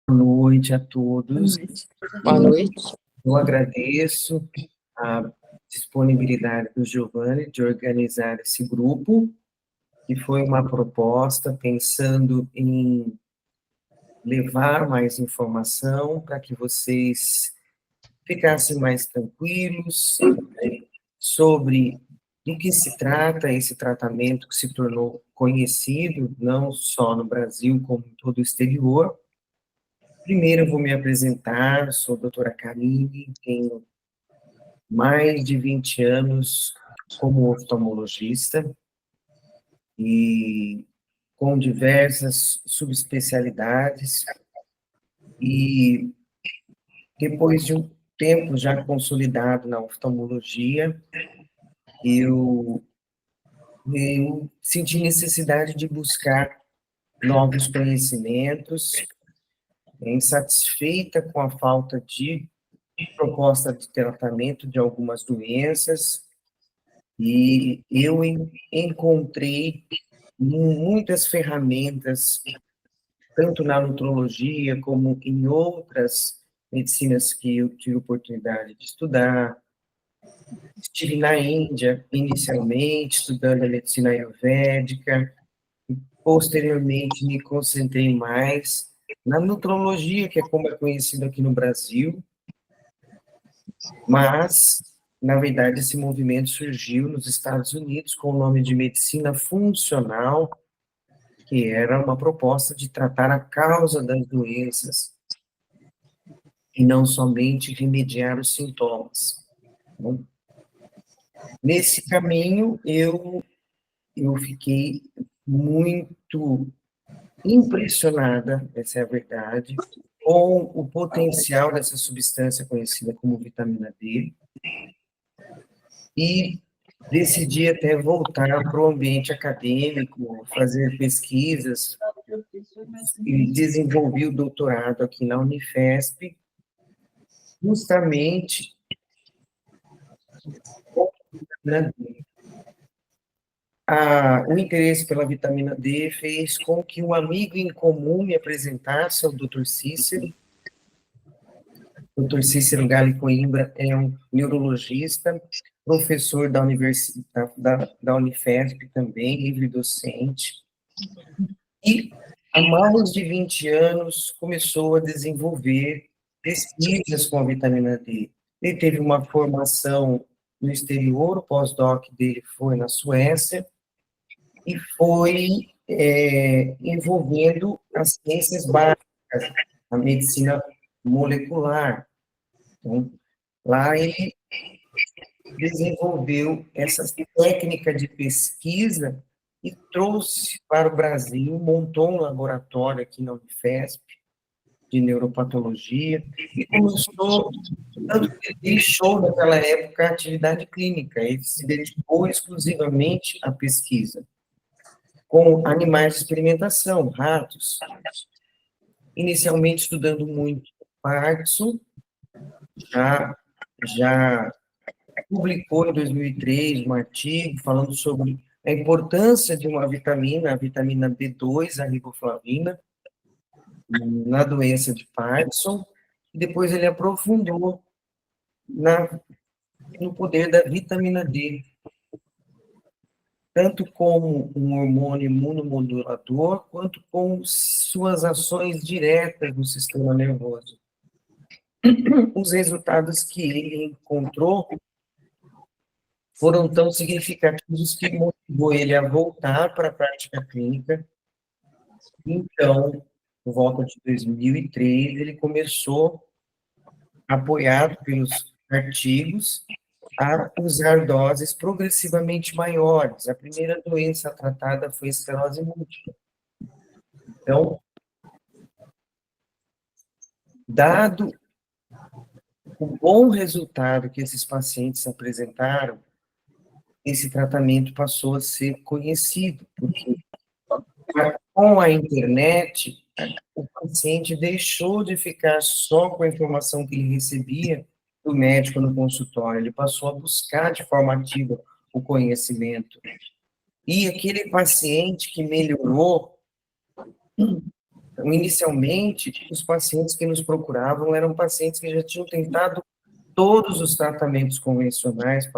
Boa noite a todos. Boa noite. Eu agradeço a disponibilidade do Giovanni de organizar esse grupo, que foi uma proposta pensando em levar mais informação para que vocês ficassem mais tranquilos sobre do que se trata esse tratamento que se tornou conhecido, não só no Brasil, como em todo o exterior. Primeiro, eu vou me apresentar, sou a doutora Karine, tenho mais de 20 anos como oftalmologista e com diversas subespecialidades, e depois de um tempo já consolidado na oftalmologia, eu senti necessidade de buscar novos conhecimentos, insatisfeita com a falta de proposta de tratamento de algumas doenças, e eu encontrei muitas ferramentas, tanto na nutrologia como em outras medicinas que eu tive oportunidade de estudar. Estive na Índia, inicialmente, estudando a medicina ayurvédica, e posteriormente me concentrei mais na nutrologia, que é como é conhecido aqui no Brasil, mas, na verdade, esse movimento surgiu nos Estados Unidos com o nome de medicina funcional, que era uma proposta de tratar a causa das doenças e não somente remediar os sintomas. Então, nesse caminho, eu fiquei muito impressionada, essa é a verdade, com o potencial dessa substância conhecida como vitamina D, e decidi até voltar para o ambiente acadêmico, fazer pesquisas, e desenvolvi o doutorado aqui na Unifesp, justamente com a vitamina D. O interesse pela vitamina D fez com que um amigo em comum me apresentasse ao Dr. Cícero. O Dr. Cícero Gali Coimbra é um neurologista, professor da Universidade da Unifesp também, livre docente, e há mais de 20 anos começou a desenvolver pesquisas com a vitamina D. Ele teve uma formação no exterior, o pós-doc dele foi na Suécia, e foi envolvendo as ciências básicas, a medicina molecular. Então, lá ele desenvolveu essa técnica de pesquisa e trouxe para o Brasil, montou um laboratório aqui na Unifesp, de neuropatologia, e começou, tanto que ele deixou naquela época a atividade clínica, ele se dedicou exclusivamente à pesquisa, com animais de experimentação, ratos, inicialmente estudando muito Parkinson, já publicou em 2003 um artigo falando sobre a importância de uma vitamina, a vitamina B2, a riboflavina, na doença de Parkinson, e depois ele aprofundou no poder da vitamina D, tanto como um hormônio imunomodulador, quanto com suas ações diretas no sistema nervoso. Os resultados que ele encontrou foram tão significativos que motivou ele a voltar para a prática clínica. Então, por volta de 2003, ele começou, apoiado pelos artigos, a usar doses progressivamente maiores. A primeira doença tratada foi esclerose múltipla. Então, dado o bom resultado que esses pacientes apresentaram, esse tratamento passou a ser conhecido, porque com a internet, o paciente deixou de ficar só com a informação que ele recebia do médico no consultório, ele passou a buscar de forma ativa o conhecimento. E aquele paciente que melhorou, inicialmente, os pacientes que nos procuravam eram pacientes que já tinham tentado todos os tratamentos convencionais,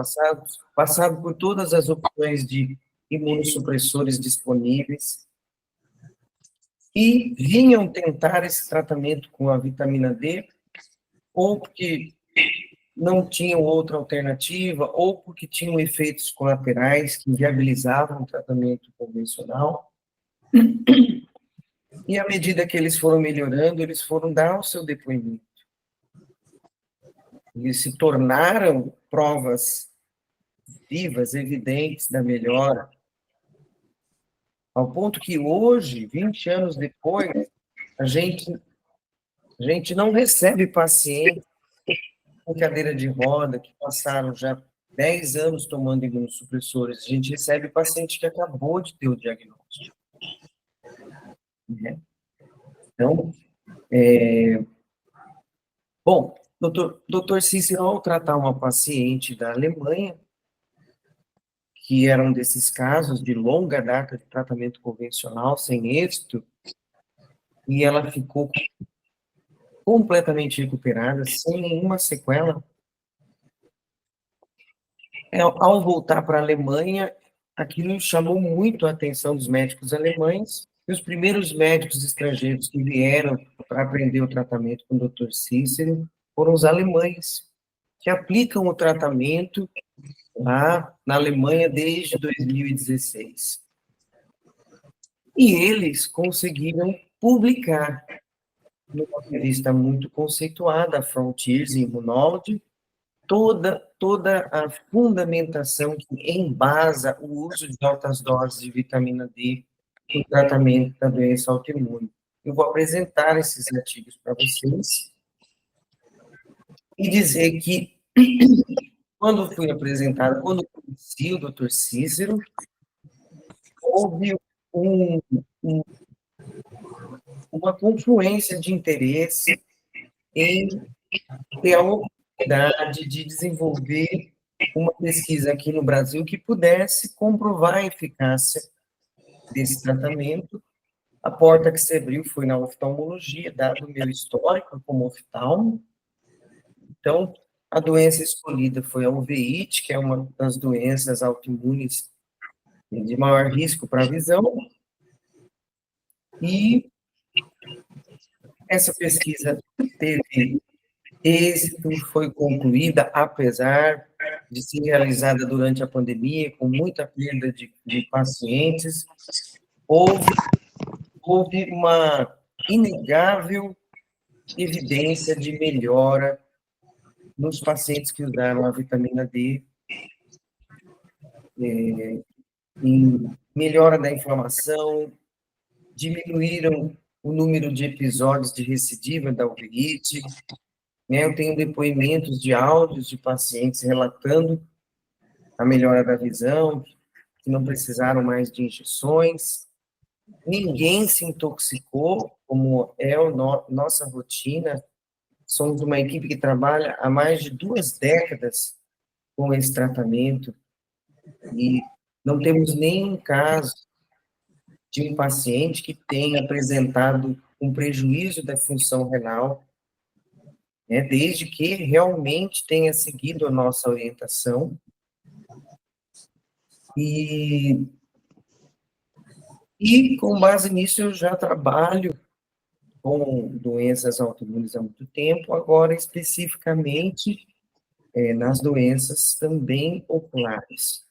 passado por todas as opções de imunossupressores disponíveis, e vinham tentar esse tratamento com a vitamina D, ou porque não tinham outra alternativa, ou porque tinham efeitos colaterais que inviabilizavam o tratamento convencional. E à medida que eles foram melhorando, eles foram dar o seu depoimento. Eles se tornaram provas vivas, evidentes da melhora, ao ponto que hoje, 20 anos depois, a gente não recebe pacientes com cadeira de roda que passaram já 10 anos tomando imunossupressores. A gente recebe paciente que acabou de ter o diagnóstico, né? Então, bom, doutor Cícero, ao tratar uma paciente da Alemanha, que era um desses casos de longa data de tratamento convencional sem êxito, e ela ficou completamente recuperada, sem nenhuma sequela. Ao voltar para a Alemanha, aquilo chamou muito a atenção dos médicos alemães, e os primeiros médicos estrangeiros que vieram para aprender o tratamento com o Dr. Cícero foram os alemães, que aplicam o tratamento lá na Alemanha desde 2016. E eles conseguiram publicar numa revista muito conceituada, a Frontiers in Immunology, toda a fundamentação que embasa o uso de altas doses de vitamina D no tratamento da doença autoimune. Eu vou apresentar esses artigos para vocês e dizer que, quando conheci o Dr. Cícero, houve um, um, uma confluência de interesse em ter a oportunidade de desenvolver uma pesquisa aqui no Brasil que pudesse comprovar a eficácia desse tratamento. A porta que se abriu foi na oftalmologia, dado o meu histórico como oftalmo. Então, a doença escolhida foi a uveíte, que é uma das doenças autoimunes de maior risco para a visão, e essa pesquisa teve êxito, foi concluída, apesar de ser realizada durante a pandemia, com muita perda de pacientes. Houve uma inegável evidência de melhora nos pacientes que usaram a vitamina D, em melhora da inflamação, diminuíram o número de episódios de recidiva da uveíte, né? Eu tenho depoimentos de áudios de pacientes relatando a melhora da visão, que não precisaram mais de injeções. Ninguém se intoxicou, como é nossa rotina. Somos uma equipe que trabalha há mais de 2 décadas com esse tratamento e não temos nenhum caso de um paciente que tenha apresentado um prejuízo da função renal, né, desde que realmente tenha seguido a nossa orientação. E com base nisso, eu já trabalho com doenças autoimunes há muito tempo, agora especificamente nas doenças também oculares.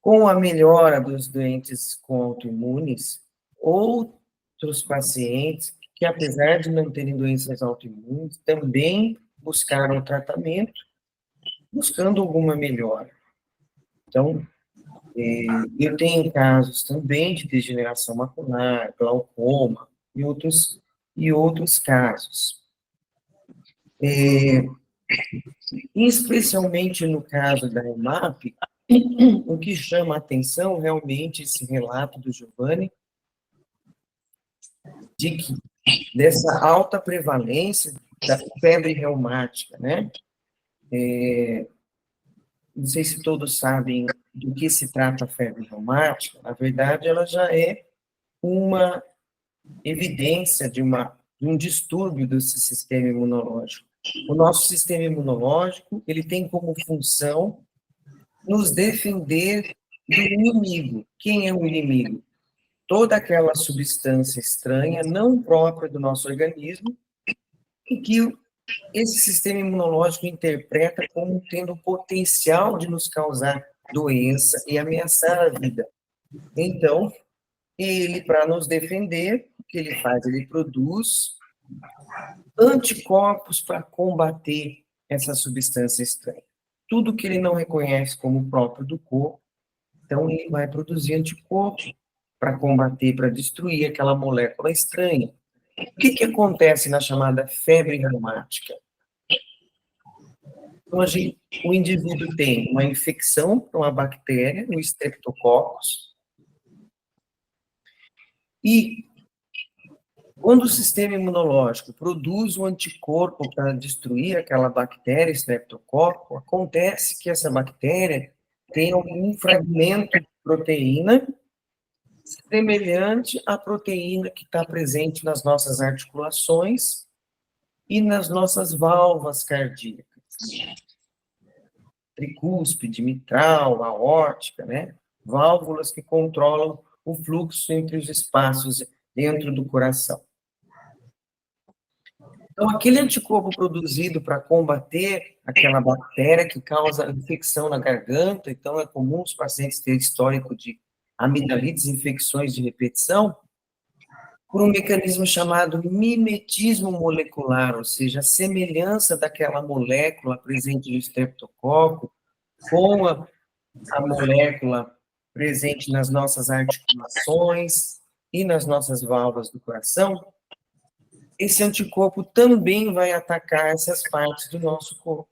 Com a melhora dos doentes com autoimunes, outros pacientes que, apesar de não terem doenças autoimunes, também buscaram tratamento, buscando alguma melhora. Então, eu tenho casos também de degeneração macular, glaucoma e outros casos. Especialmente no caso da EMAP, o que chama a atenção realmente esse relato do Giovanni, de que dessa alta prevalência da febre reumática, né? Não sei se todos sabem do que se trata a febre reumática, na verdade, ela já é uma evidência de um distúrbio desse sistema imunológico. O nosso sistema imunológico, ele tem como função nos defender do inimigo. Quem é o inimigo? Toda aquela substância estranha, não própria do nosso organismo, e que esse sistema imunológico interpreta como tendo o potencial de nos causar doença e ameaçar a vida. Então, ele, para nos defender, o que ele faz? Ele produz anticorpos para combater essa substância estranha. Tudo que ele não reconhece como próprio do corpo, então ele vai produzir anticorpos para combater, para destruir aquela molécula estranha. O que acontece na chamada febre reumática? Então, o indivíduo tem uma infecção por uma bactéria, o Streptococcus, e quando o sistema imunológico produz um anticorpo para destruir aquela bactéria Streptococcus, acontece que essa bactéria tem algum fragmento de proteína semelhante à proteína que está presente nas nossas articulações e nas nossas válvulas cardíacas. Tricúspide, mitral, aórtica, né? Válvulas que controlam o fluxo entre os espaços dentro do coração. Então, aquele anticorpo produzido para combater aquela bactéria que causa infecção na garganta, então é comum os pacientes terem histórico de amidalites, infecções de repetição, por um mecanismo chamado mimetismo molecular, ou seja, a semelhança daquela molécula presente no estreptococo com a molécula presente nas nossas articulações e nas nossas válvulas do coração, esse anticorpo também vai atacar essas partes do nosso corpo.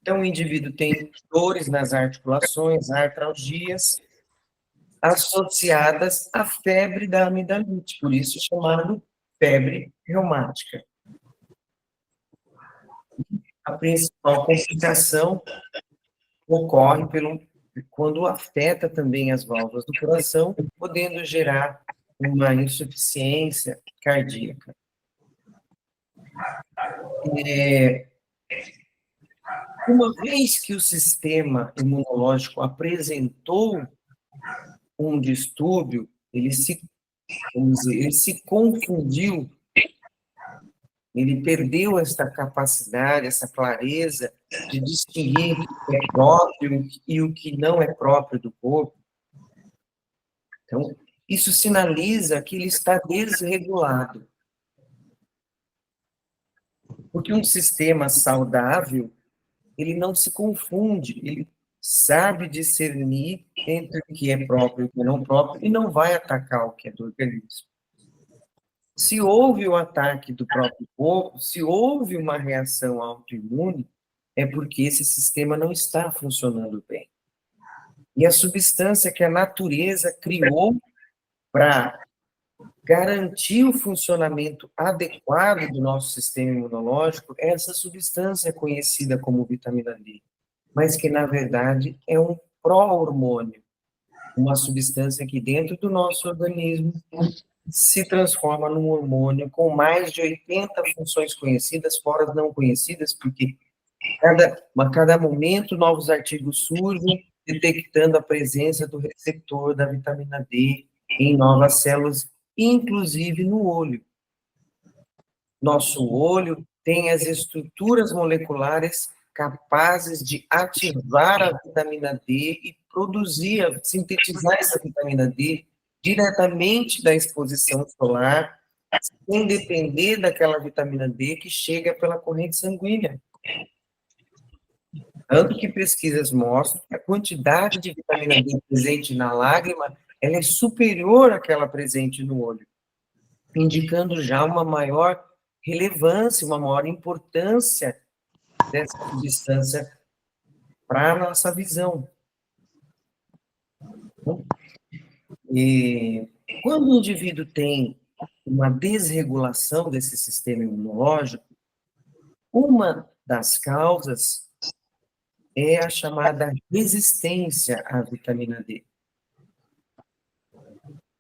Então, o indivíduo tem dores nas articulações, artralgias, associadas à febre da amidalite, por isso chamado febre reumática. A principal complicação ocorre quando afeta também as válvulas do coração, podendo gerar uma insuficiência cardíaca. Uma vez que o sistema imunológico apresentou um distúrbio, ele se confundiu, ele perdeu essa capacidade, essa clareza de distinguir o que é próprio e o que não é próprio do corpo. Então, isso sinaliza que ele está desregulado. Porque um sistema saudável, ele não se confunde, ele sabe discernir entre o que é próprio e o que não é próprio e não vai atacar o que é do organismo. Se houve o ataque do próprio corpo, se houve uma reação autoimune, é porque esse sistema não está funcionando bem. E a substância que a natureza criou para garantir o funcionamento adequado do nosso sistema imunológico é essa substância conhecida como vitamina D, mas que, na verdade, é um pró-hormônio, uma substância que dentro do nosso organismo se transforma num hormônio com mais de 80 funções conhecidas, fora as não conhecidas, porque a cada momento novos artigos surgem detectando a presença do receptor da vitamina D em novas células, inclusive no olho. Nosso olho tem as estruturas moleculares capazes de ativar a vitamina D e produzir, sintetizar essa vitamina D diretamente da exposição solar, sem depender daquela vitamina D que chega pela corrente sanguínea. Tanto que pesquisas mostram que a quantidade de vitamina D presente na lágrima, ela é superior àquela presente no olho, indicando já uma maior relevância, uma maior importância dessa substância para a nossa visão. E quando o indivíduo tem uma desregulação desse sistema imunológico, uma das causas é a chamada resistência à vitamina D.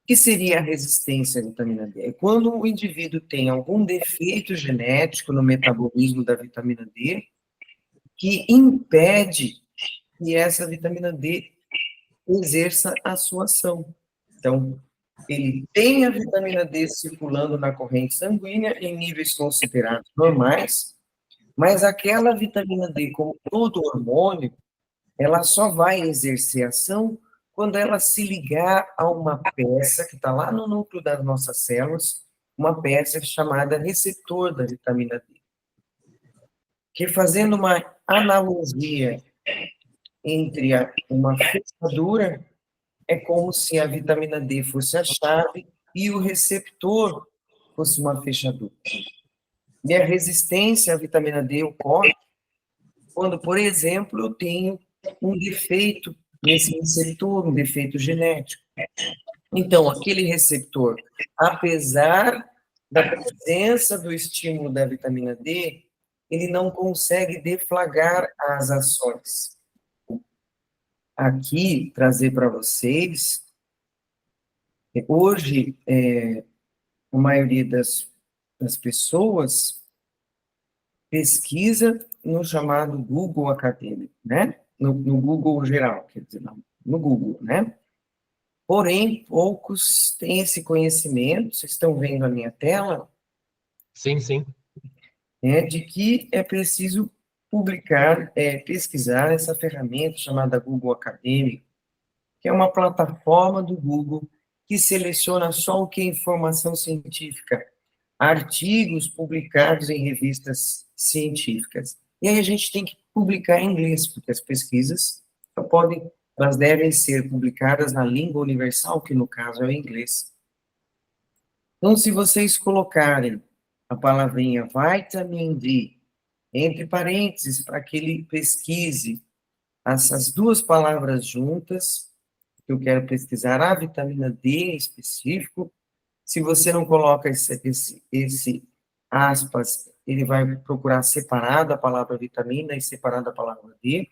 que seria a resistência à vitamina D? É quando o indivíduo tem algum defeito genético no metabolismo da vitamina D que impede que essa vitamina D exerça a sua ação. Então, ele tem a vitamina D circulando na corrente sanguínea em níveis considerados normais, mas aquela vitamina D, como todo hormônio, ela só vai exercer ação quando ela se ligar a uma peça que está lá no núcleo das nossas células, uma peça chamada receptor da vitamina D. Que fazendo uma analogia entre uma fechadura, é como se a vitamina D fosse a chave e o receptor fosse uma fechadura. E a resistência à vitamina D ocorre quando, por exemplo, eu tenho um defeito nesse receptor, um defeito genético. Então, aquele receptor, apesar da presença do estímulo da vitamina D, ele não consegue deflagrar as ações. Aqui, trazer para vocês, hoje, a maioria das pessoas pesquisa no chamado Google acadêmico, né? No Google geral, quer dizer, não, no Google, né? Porém, poucos têm esse conhecimento, vocês estão vendo a minha tela, Sim, sim. de que é preciso publicar, pesquisar essa ferramenta chamada Google Acadêmico, que é uma plataforma do Google que seleciona só o que é informação científica, artigos publicados em revistas científicas. E aí a gente tem que publicar em inglês, porque as pesquisas só podem, elas devem ser publicadas na língua universal, que no caso é o inglês. Então, se vocês colocarem a palavrinha vitamin D entre parênteses para que ele pesquise essas duas palavras juntas, que eu quero pesquisar a vitamina D em específico. Se você não coloca esse aspas, ele vai procurar separado a palavra vitamina e separado a palavra D.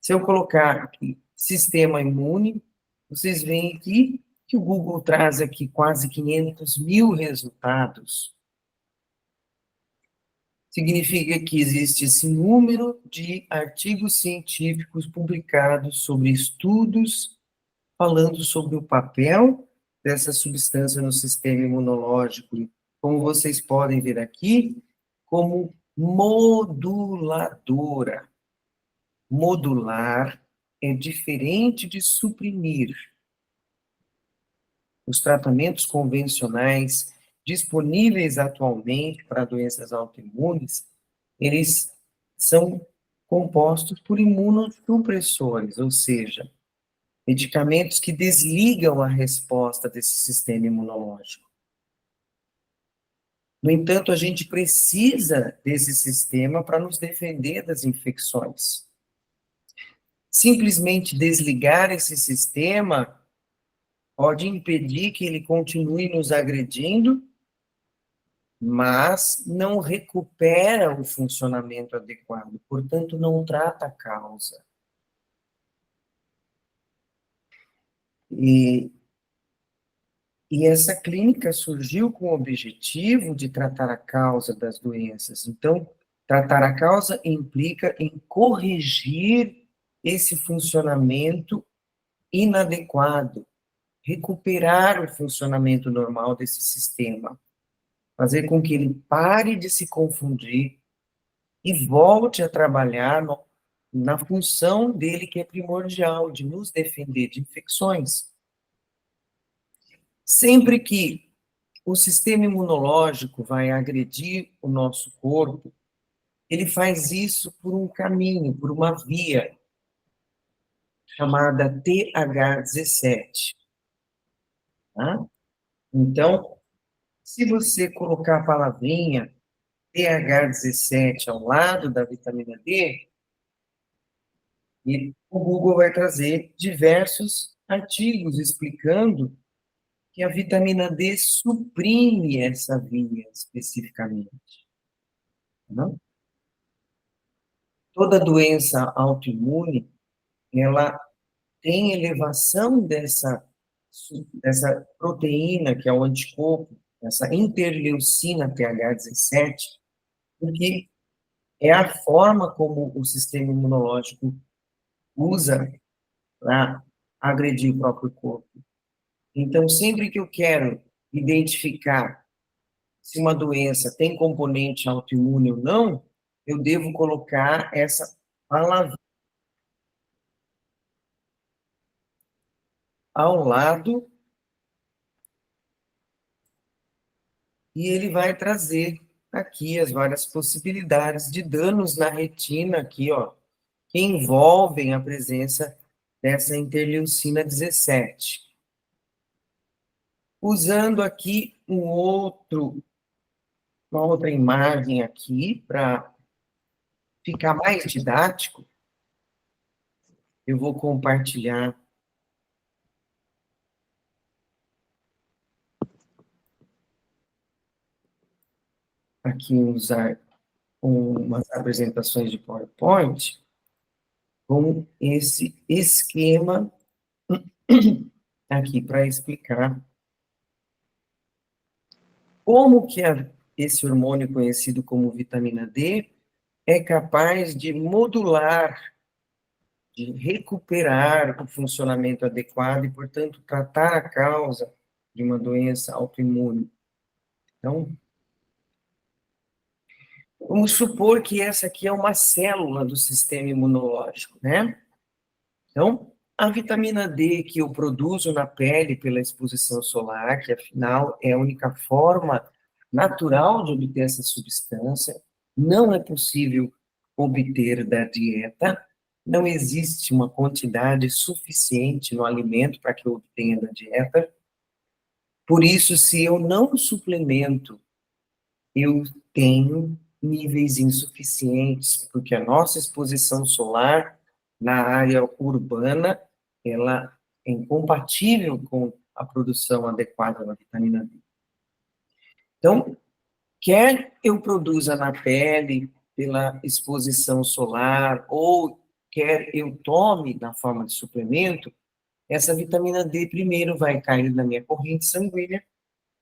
Se eu colocar aqui sistema imune, vocês veem aqui que o Google traz aqui quase 500 mil resultados. Significa que existe esse número de artigos científicos publicados sobre estudos falando sobre o papel dessa substância no sistema imunológico, como vocês podem ver aqui, como moduladora. Modular é diferente de suprimir. Os tratamentos convencionais disponíveis atualmente para doenças autoimunes, eles são compostos por imunossupressores, ou seja, medicamentos que desligam a resposta desse sistema imunológico. No entanto, a gente precisa desse sistema para nos defender das infecções. Simplesmente desligar esse sistema pode impedir que ele continue nos agredindo, mas não recupera o funcionamento adequado, portanto, não trata a causa. E essa clínica surgiu com o objetivo de tratar a causa das doenças. Então, tratar a causa implica em corrigir esse funcionamento inadequado, recuperar o funcionamento normal desse sistema, fazer com que ele pare de se confundir e volte a trabalhar na função dele que é primordial, de nos defender de infecções. Sempre que o sistema imunológico vai agredir o nosso corpo, ele faz isso por um caminho, por uma via chamada TH17. Tá? Então, se você colocar a palavrinha TH17 ao lado da vitamina D, o Google vai trazer diversos artigos explicando que a vitamina D suprime essa via especificamente. Não? Toda doença autoimune, ela tem elevação dessa proteína, que é o anticorpo, essa interleucina TH17, porque é a forma como o sistema imunológico usa para agredir o próprio corpo. Então, sempre que eu quero identificar se uma doença tem componente autoimune ou não, eu devo colocar essa palavra ao lado e ele vai trazer aqui as várias possibilidades de danos na retina aqui, ó, que envolvem a presença dessa interleucina 17. Usando aqui uma outra imagem aqui para ficar mais didático, eu vou compartilhar aqui usar umas apresentações de PowerPoint com esse esquema aqui para explicar como que esse hormônio conhecido como vitamina D é capaz de modular, de recuperar o funcionamento adequado e, portanto, tratar a causa de uma doença autoimune. Então, vamos supor que essa aqui é uma célula do sistema imunológico, né? Então, a vitamina D que eu produzo na pele pela exposição solar, que afinal é a única forma natural de obter essa substância, não é possível obter da dieta, não existe uma quantidade suficiente no alimento para que eu obtenha da dieta. Por isso, se eu não suplemento, eu tenho níveis insuficientes, porque a nossa exposição solar na área urbana, ela é incompatível com a produção adequada da vitamina D. Então, quer eu produza na pele pela exposição solar, ou quer eu tome na forma de suplemento, essa vitamina D primeiro vai cair na minha corrente sanguínea,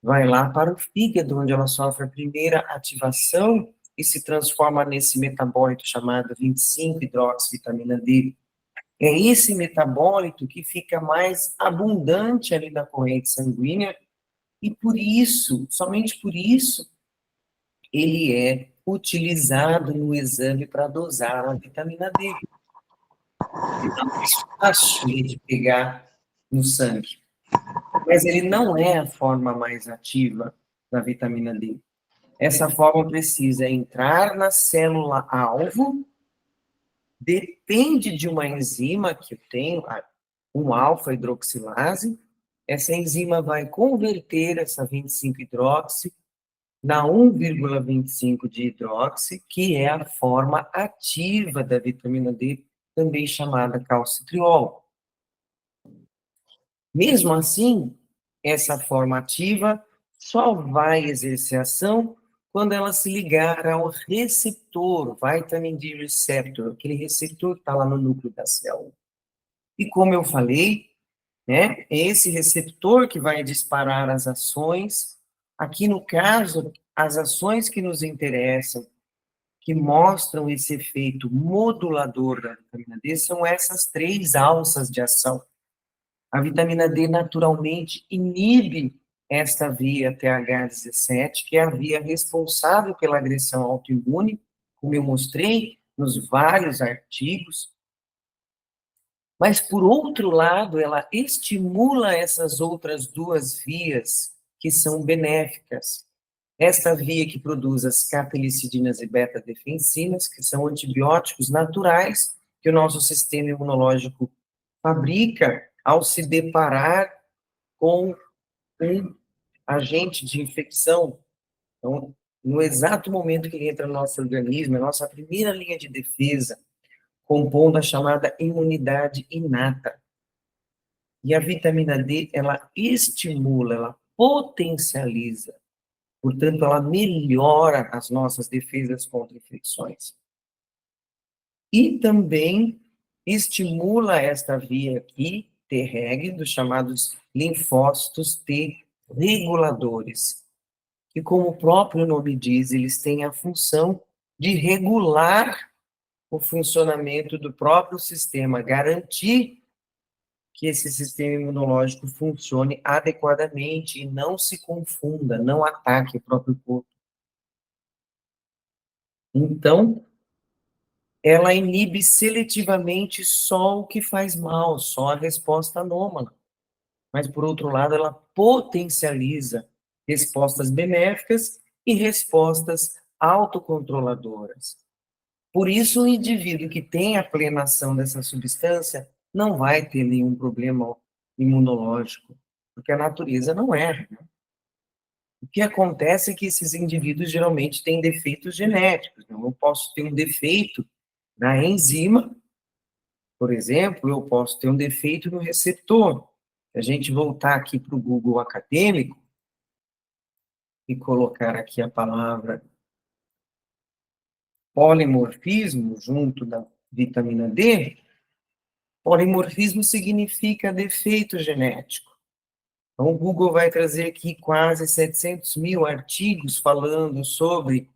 vai lá para o fígado, onde ela sofre a primeira ativação e se transforma nesse metabólito chamado 25-hidroxivitamina D. É esse metabólito que fica mais abundante ali na corrente sanguínea e por isso, somente por isso, ele é utilizado no exame para dosar a vitamina D. Ele é mais fácil de pegar no sangue, mas ele não é a forma mais ativa da vitamina D. Essa forma precisa entrar na célula-alvo, depende de uma enzima que eu tenho, um alfa-hidroxilase. Essa enzima vai converter essa 25-hidroxi na 1,25 de hidroxi, que é a forma ativa da vitamina D, também chamada calcitriol. Mesmo assim, essa forma ativa só vai exercer ação quando ela se ligar ao receptor, vitamin D receptor, aquele receptor que está lá no núcleo da célula. E como eu falei, né, é esse receptor que vai disparar as ações. Aqui no caso, as ações que nos interessam, que mostram esse efeito modulador da vitamina D, são essas três alças de ação. A vitamina D naturalmente inibe esta via TH17, que é a via responsável pela agressão autoimune, como eu mostrei nos vários artigos. Mas, por outro lado, ela estimula essas outras duas vias que são benéficas. Esta via que produz as catelicidinas e beta-defensinas, que são antibióticos naturais que o nosso sistema imunológico fabrica ao se deparar com um agente de infecção. Então, no exato momento que ele entra no nosso organismo, a nossa primeira linha de defesa, compondo a chamada imunidade inata. E a vitamina D, ela estimula, ela potencializa, portanto, ela melhora as nossas defesas contra infecções. E também estimula esta via aqui, Treg, dos chamados linfócitos T reguladores, que, como o próprio nome diz, eles têm a função de regular o funcionamento do próprio sistema, garantir que esse sistema imunológico funcione adequadamente e não se confunda, não ataque o próprio corpo. Então, ela inibe seletivamente só o que faz mal, só a resposta anômala. Mas, por outro lado, ela potencializa respostas benéficas e respostas autocontroladoras. Por isso, o indivíduo que tem a plena ação dessa substância não vai ter nenhum problema imunológico, porque a natureza não erra. O que acontece é que esses indivíduos geralmente têm defeitos genéticos. Então, eu posso ter um defeito na enzima, por exemplo, eu posso ter um defeito no receptor. Se a gente voltar aqui para o Google acadêmico e colocar aqui a palavra polimorfismo junto da vitamina D, polimorfismo significa defeito genético. Então, o Google vai trazer aqui quase 700 mil artigos falando sobre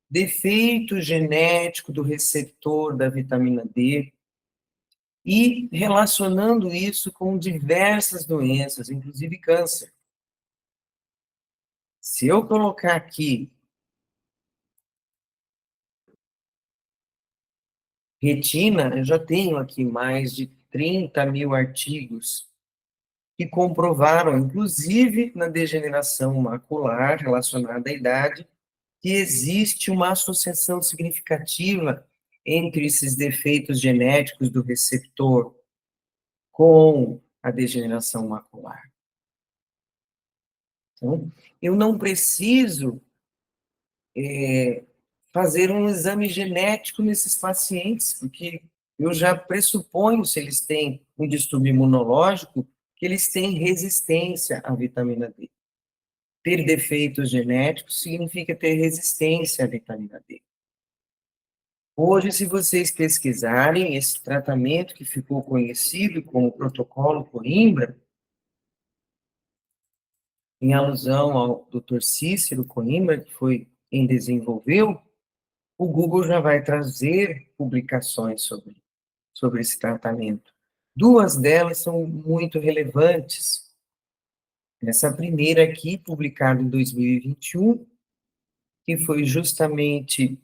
defeito genético do receptor da vitamina D e relacionando isso com diversas doenças, inclusive câncer. Se eu colocar aqui retina, eu já tenho aqui mais de 30 mil artigos que comprovaram, inclusive na degeneração macular relacionada à idade, que existe uma associação significativa entre esses defeitos genéticos do receptor com a degeneração macular. Então, eu não preciso fazer um exame genético nesses pacientes, porque eu já pressuponho, se eles têm um distúrbio imunológico, que eles têm resistência à vitamina D. Ter defeitos genéticos significa ter resistência à vitamina D. Hoje, se vocês pesquisarem esse tratamento que ficou conhecido como protocolo Coimbra, em alusão ao Dr. Cícero Coimbra, que foi quem desenvolveu, o Google já vai trazer publicações sobre esse tratamento. Duas delas são muito relevantes. Essa primeira aqui, publicada em 2021, que foi justamente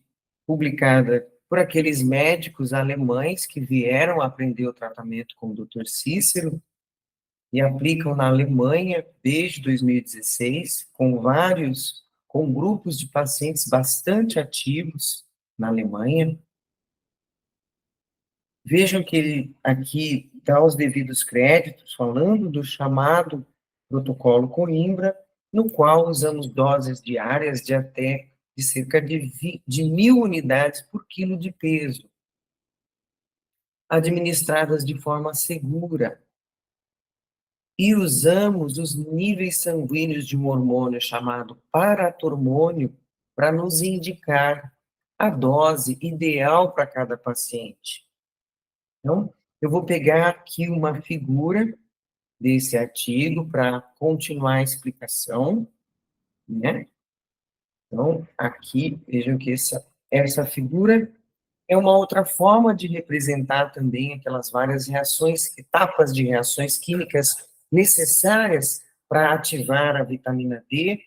publicada por aqueles médicos alemães que vieram aprender o tratamento com o Dr. Cícero e aplicam na Alemanha desde 2016, com grupos de pacientes bastante ativos na Alemanha. Vejam que ele aqui dá os devidos créditos, falando do chamado protocolo Coimbra, no qual usamos doses diárias de cerca de 1.000 unidades por quilo de peso, administradas de forma segura. E usamos os níveis sanguíneos de um hormônio chamado paratormônio para nos indicar a dose ideal para cada paciente. Então, eu vou pegar aqui uma figura desse artigo para continuar a explicação, né? Então, aqui, vejam que essa figura é uma outra forma de representar também aquelas várias reações, etapas de reações químicas necessárias para ativar a vitamina D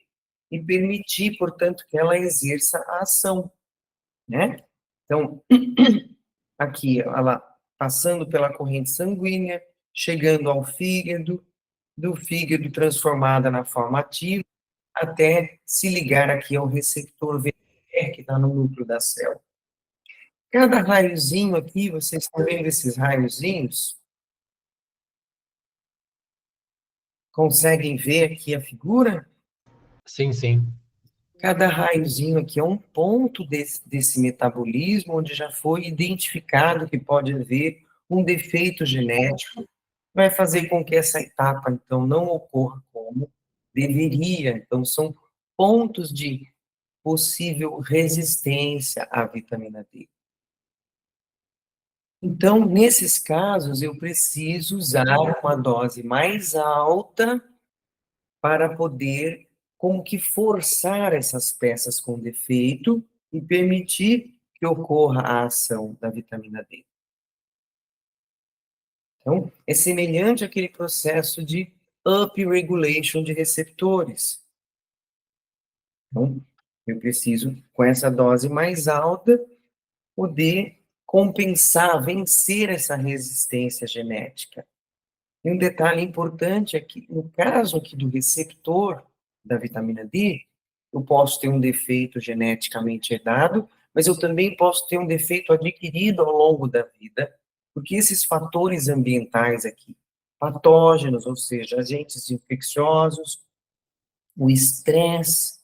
e permitir, portanto, que ela exerça a ação, né? Então, aqui, ela passando pela corrente sanguínea, chegando ao fígado, do fígado transformada na forma ativa, até se ligar aqui ao receptor VEGF que está no núcleo da célula. Cada raiozinho aqui, vocês estão vendo esses raiozinhos? Conseguem ver aqui a figura? Sim, sim. Cada raiozinho aqui é um ponto desse metabolismo, onde já foi identificado que pode haver um defeito genético, vai fazer com que essa etapa, então, não ocorra como deveria. Então, são pontos de possível resistência à vitamina D. Então, nesses casos, eu preciso usar uma dose mais alta para poder, como que forçar essas peças com defeito e permitir que ocorra a ação da vitamina D. Então, é semelhante àquele processo de upregulation de receptores. Então, eu preciso, com essa dose mais alta, poder compensar, vencer essa resistência genética. E um detalhe importante é que, no caso aqui do receptor da vitamina D, eu posso ter um defeito geneticamente herdado, mas eu também posso ter um defeito adquirido ao longo da vida, porque esses fatores ambientais aqui, patógenos, ou seja, agentes infecciosos, o estresse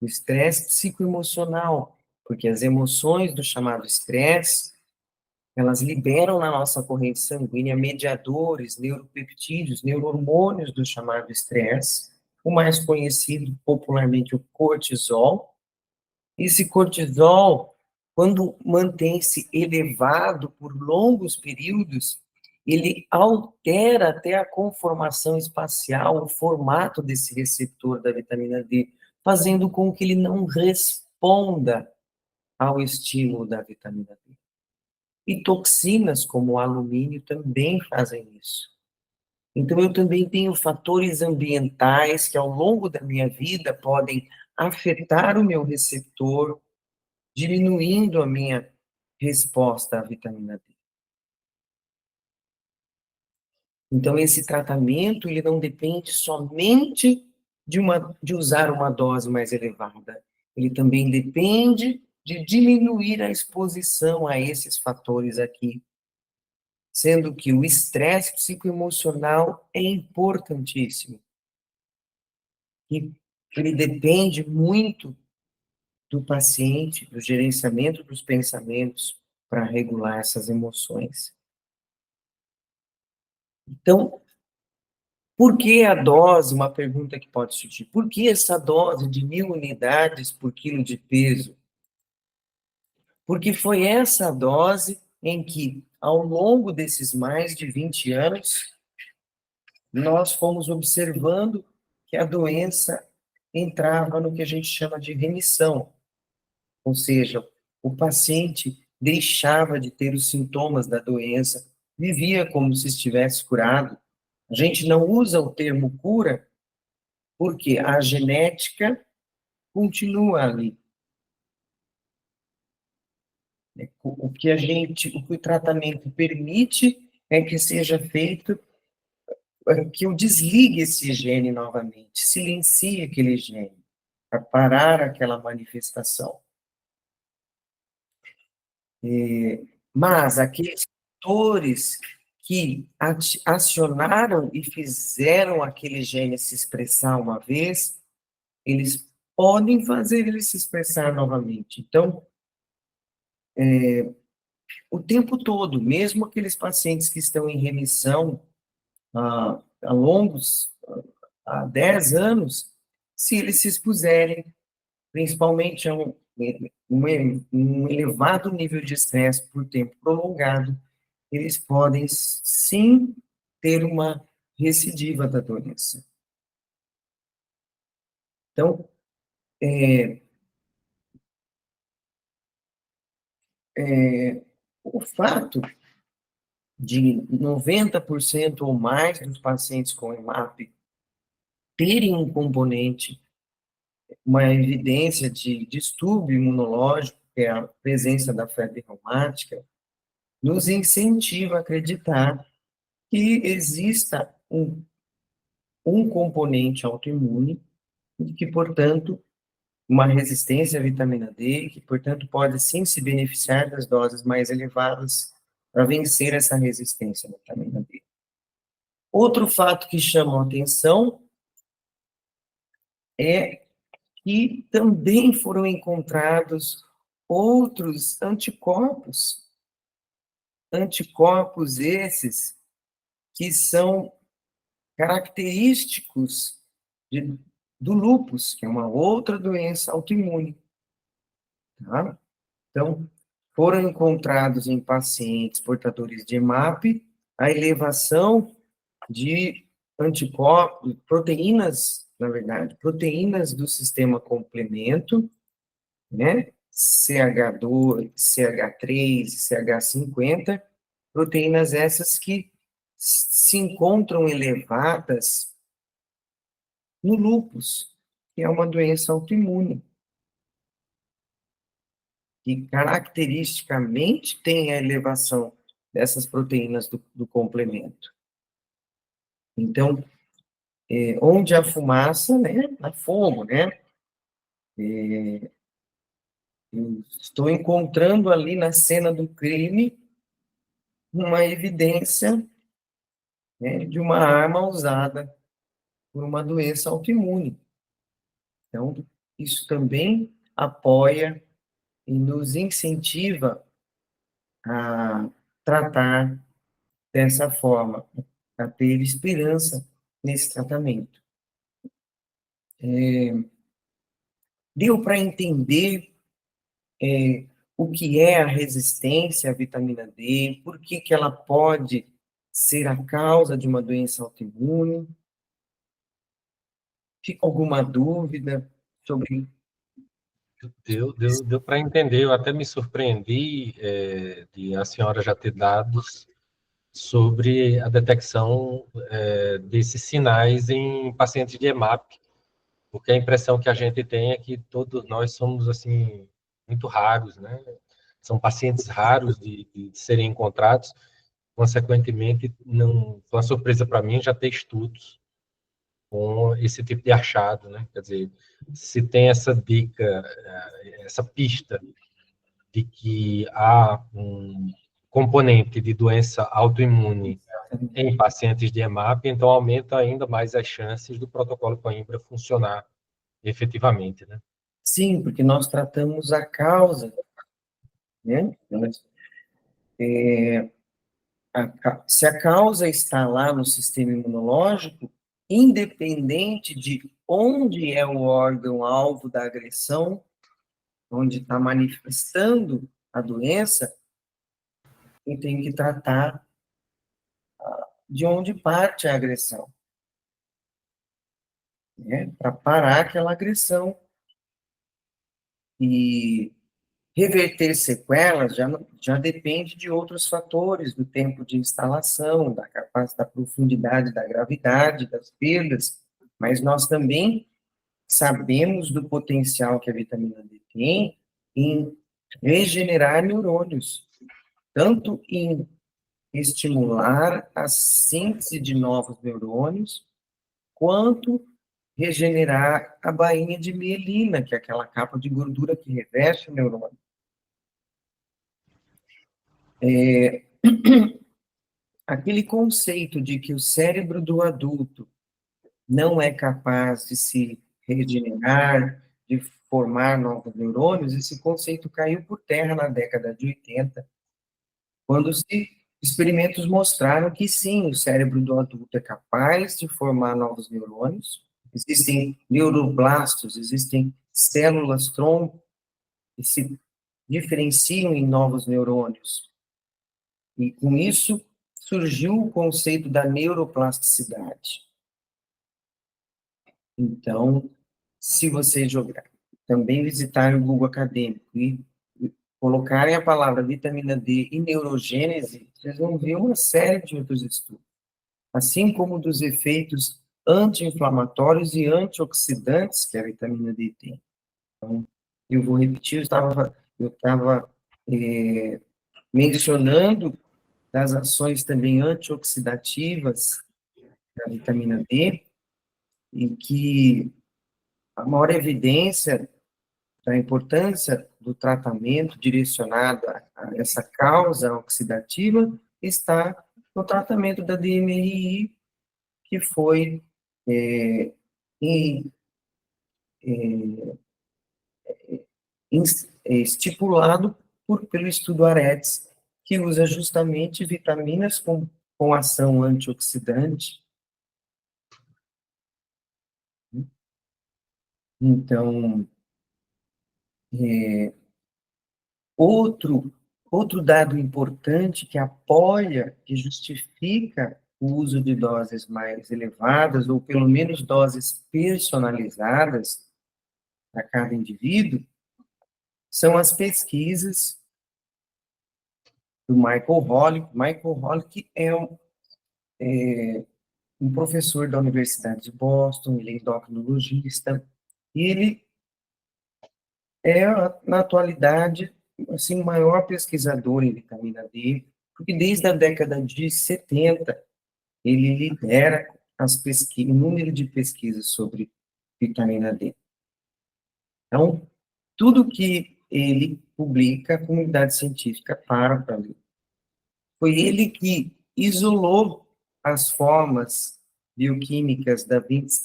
psicoemocional, porque as emoções do chamado estresse, elas liberam na nossa corrente sanguínea mediadores, neuropeptídeos, neurohormônios do chamado estresse, o mais conhecido popularmente o cortisol. Esse cortisol, quando mantém-se elevado por longos períodos, ele altera até a conformação espacial, o formato desse receptor da vitamina D, fazendo com que ele não responda ao estímulo da vitamina D. E toxinas como o alumínio também fazem isso. Então, eu também tenho fatores ambientais que, ao longo da minha vida, podem afetar o meu receptor, diminuindo a minha resposta à vitamina D. Então, esse tratamento, ele não depende somente de usar uma dose mais elevada. Ele também depende de diminuir a exposição a esses fatores aqui, sendo que o estresse psicoemocional é importantíssimo. E ele depende muito do paciente, do gerenciamento dos pensamentos para regular essas emoções. Então, por que a dose? Uma pergunta que pode surgir. Por que essa dose de 1.000 unidades por quilo de peso? Porque foi essa dose em que, ao longo desses mais de 20 anos, nós fomos observando que a doença entrava no que a gente chama de remissão, ou seja, o paciente deixava de ter os sintomas da doença, vivia como se estivesse curado. A gente não usa o termo cura porque a genética continua ali. O que o tratamento permite é que seja feito, que eu desligue esse gene novamente, silencie aquele gene, para parar aquela manifestação. Mas aqueles fatores que acionaram e fizeram aquele gene se expressar uma vez, eles podem fazer ele se expressar novamente. Então, o tempo todo, mesmo aqueles pacientes que estão em remissão há longos, há 10 anos, se eles se expuserem, principalmente a um elevado nível de estresse por tempo prolongado, eles podem sim ter uma recidiva da doença. Então, o fato de 90% ou mais dos pacientes com EMAP terem um componente, uma evidência de distúrbio imunológico, que é a presença da febre reumática, nos incentiva a acreditar que exista um componente autoimune e que, portanto, uma resistência à vitamina D, que, portanto, pode sim se beneficiar das doses mais elevadas para vencer essa resistência à vitamina D. Outro fato que chama a atenção é que também foram encontrados outros anticorpos esses que são característicos de, do lúpus, que é uma outra doença autoimune, tá? Então, foram encontrados em pacientes portadores de EMAP a elevação de anticorpos, proteínas, na verdade, proteínas do sistema complemento, né? CH2, CH3, CH50, proteínas essas que se encontram elevadas no lúpus, que é uma doença autoimune, que caracteristicamente tem a elevação dessas proteínas do complemento. Então, onde há fumaça, né, há fogo, né? Eu estou encontrando ali na cena do crime uma evidência, né, de uma arma usada por uma doença autoimune. Então, isso também apoia e nos incentiva a tratar dessa forma, a ter esperança nesse tratamento. Deu para entender o que é a resistência à vitamina D, por que que ela pode ser a causa de uma doença autoimune? Fica alguma dúvida sobre... Deu para entender. Eu até me surpreendi de a senhora já ter dados sobre a detecção desses sinais em pacientes de EMAP, porque a impressão que a gente tem é que todos nós somos assim muito raros, né? São pacientes raros de serem encontrados. Consequentemente, não foi uma surpresa para mim já ter estudos com esse tipo de achado, né? Quer dizer, se tem essa dica, essa pista de que há um componente de doença autoimune em pacientes de EMAP, então aumenta ainda mais as chances do protocolo Coimbra funcionar efetivamente, né? Sim, porque nós tratamos a causa, né? Se a causa está lá no sistema imunológico, independente de onde é o órgão-alvo da agressão, onde está manifestando a doença, eu tenho que tratar de onde parte a agressão, né? Para parar aquela agressão. E reverter sequelas já depende de outros fatores, do tempo de instalação, da capacidade, da profundidade, da gravidade, das perdas, mas nós também sabemos do potencial que a vitamina D tem em regenerar neurônios, tanto em estimular a síntese de novos neurônios, quanto regenerar a bainha de mielina, que é aquela capa de gordura que reveste o neurônio. Aquele conceito de que o cérebro do adulto não é capaz de se regenerar, de formar novos neurônios, esse conceito caiu por terra na década de 80, quando experimentos mostraram que sim, o cérebro do adulto é capaz de formar novos neurônios, existem neuroblastos, existem células-tronco que se diferenciam em novos neurônios. E com isso surgiu o conceito da neuroplasticidade. Então, se você jogar, também visitar o Google Acadêmico e colocarem a palavra vitamina D e neurogênese, vocês vão ver uma série de outros estudos, assim como dos efeitos anti-inflamatórios e antioxidantes que a vitamina D tem. Então, eu vou repetir, eu estava mencionando das ações também antioxidativas da vitamina D, e que a maior evidência da importância do tratamento direcionado a essa causa oxidativa está no tratamento da DMRI, que foi é, em- estipulado pelo estudo ARETS, que usa justamente vitaminas com ação antioxidante. Então, outro Outro dado importante que apoia, que justifica o uso de doses mais elevadas, ou pelo menos doses personalizadas para cada indivíduo, são as pesquisas do Michael Hollick. Michael Hollick é um professor da Universidade de Boston, ele é endocrinologista, e ele é, na atualidade, assim, o maior pesquisador em vitamina D, porque desde a década de 70, ele lidera o número de pesquisas sobre vitamina D. Então, tudo que ele publica, a comunidade científica para ler. Foi ele que isolou as formas bioquímicas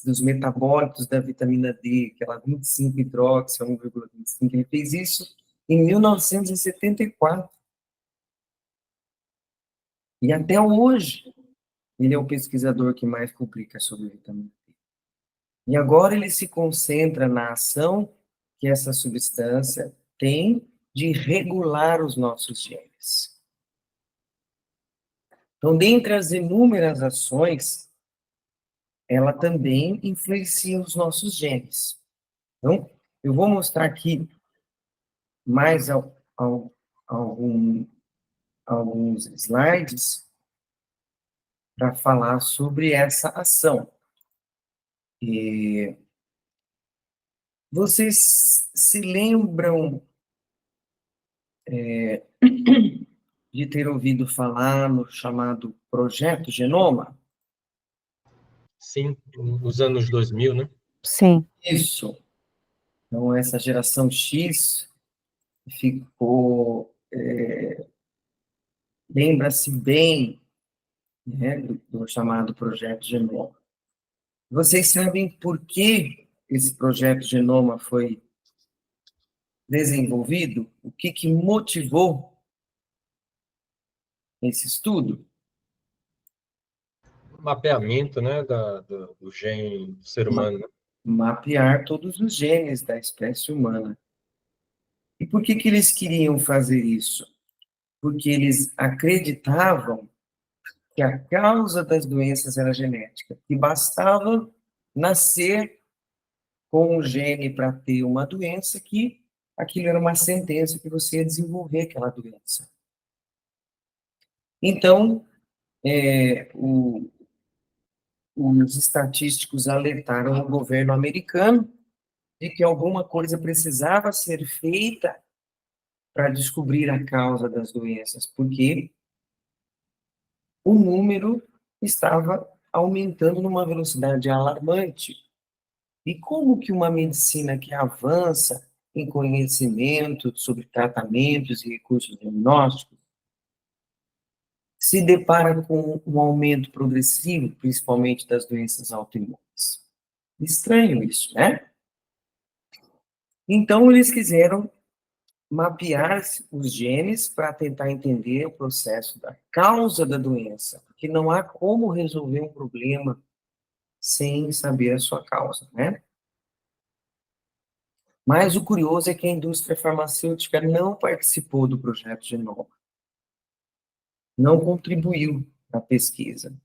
dos metabólitos da vitamina D, aquela 25-hidroxi, 1,25. Ele fez isso em 1974. E até hoje, ele é o pesquisador que mais publica sobre vitamina D. E agora ele se concentra na ação que essa substância tem de regular os nossos genes. Então, dentre as inúmeras ações, ela também influencia os nossos genes. Então, eu vou mostrar aqui mais algum, alguns slides para falar sobre essa ação. E vocês se lembram de ter ouvido falar no chamado Projeto Genoma? Sim, nos anos 2000, né? Sim. Isso. Então, essa geração X ficou, lembra-se bem, né, do chamado Projeto Genoma. Vocês sabem por que esse Projeto Genoma foi desenvolvido? O que motivou esse estudo? Mapeamento, né, do gene do ser humano, né? Mapear todos os genes da espécie humana. E por que eles queriam fazer isso? Porque eles acreditavam que a causa das doenças era genética, que bastava nascer com um gene para ter uma doença, que aquilo era uma sentença que você ia desenvolver aquela doença. Então, os estatísticos alertaram o governo americano de que alguma coisa precisava ser feita para descobrir a causa das doenças, porque o número estava aumentando numa velocidade alarmante. E como que uma medicina que avança em conhecimento sobre tratamentos e recursos diagnósticos se depara com um aumento progressivo, principalmente das doenças autoimunes? Estranho isso, né? Então, eles quiseram mapear os genes para tentar entender o processo da causa da doença, porque não há como resolver um problema sem saber a sua causa, né? Mas o curioso é que a indústria farmacêutica não participou do projeto Genoma, não contribuiu na pesquisa.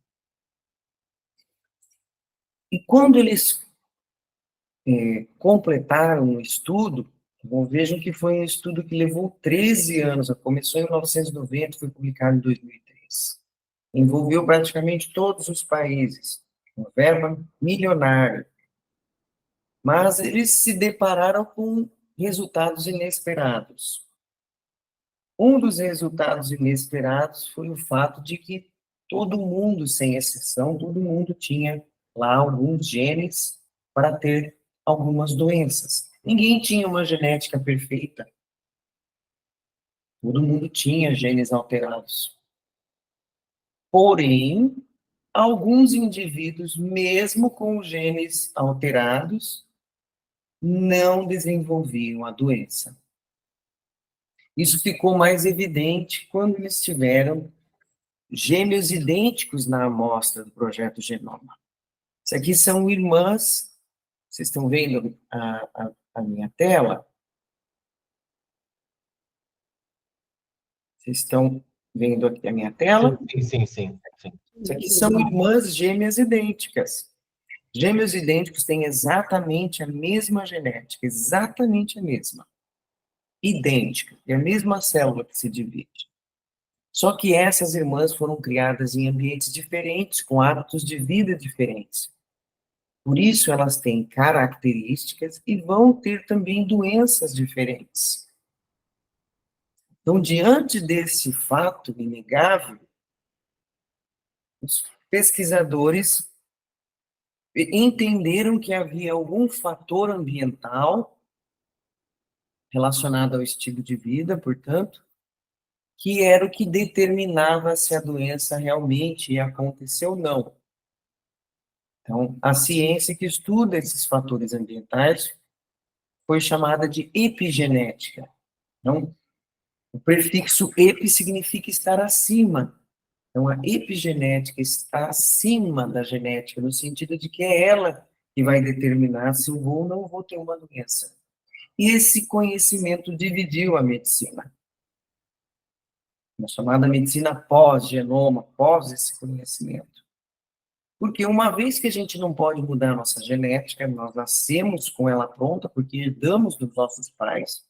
E quando eles completaram o estudo, bom, vejam que foi um estudo que levou 13 anos, começou em 1990, foi publicado em 2003. Envolveu praticamente todos os países, uma verba milionária. Mas eles se depararam com resultados inesperados. Um dos resultados inesperados foi o fato de que todo mundo, sem exceção, todo mundo tinha lá alguns genes para ter algumas doenças. Ninguém tinha uma genética perfeita. Todo mundo tinha genes alterados. Porém, alguns indivíduos, mesmo com genes alterados, não desenvolviam a doença. Isso ficou mais evidente quando eles tiveram gêmeos idênticos na amostra do Projeto Genoma. Isso aqui são irmãs, vocês estão vendo a minha tela? Vocês estão vendo aqui a minha tela? Sim. Isso aqui são irmãs gêmeas idênticas. Gêmeos idênticos têm exatamente a mesma genética, exatamente a mesma. Idêntica, é a mesma célula que se divide. Só que essas irmãs foram criadas em ambientes diferentes, com hábitos de vida diferentes. Por isso, elas têm características e vão ter também doenças diferentes. Então, diante desse fato inegável, os pesquisadores entenderam que havia algum fator ambiental relacionado ao estilo de vida, portanto, que era o que determinava se a doença realmente ia acontecer ou não. Então, a ciência que estuda esses fatores ambientais foi chamada de epigenética. Então, o prefixo epi significa estar acima. Então, a epigenética está acima da genética, no sentido de que é ela que vai determinar se eu vou ou não vou ter uma doença. E esse conhecimento dividiu a medicina. A chamada medicina pós-genoma, pós esse conhecimento. Porque uma vez que a gente não pode mudar a nossa genética, nós nascemos com ela pronta, porque herdamos dos nossos pais,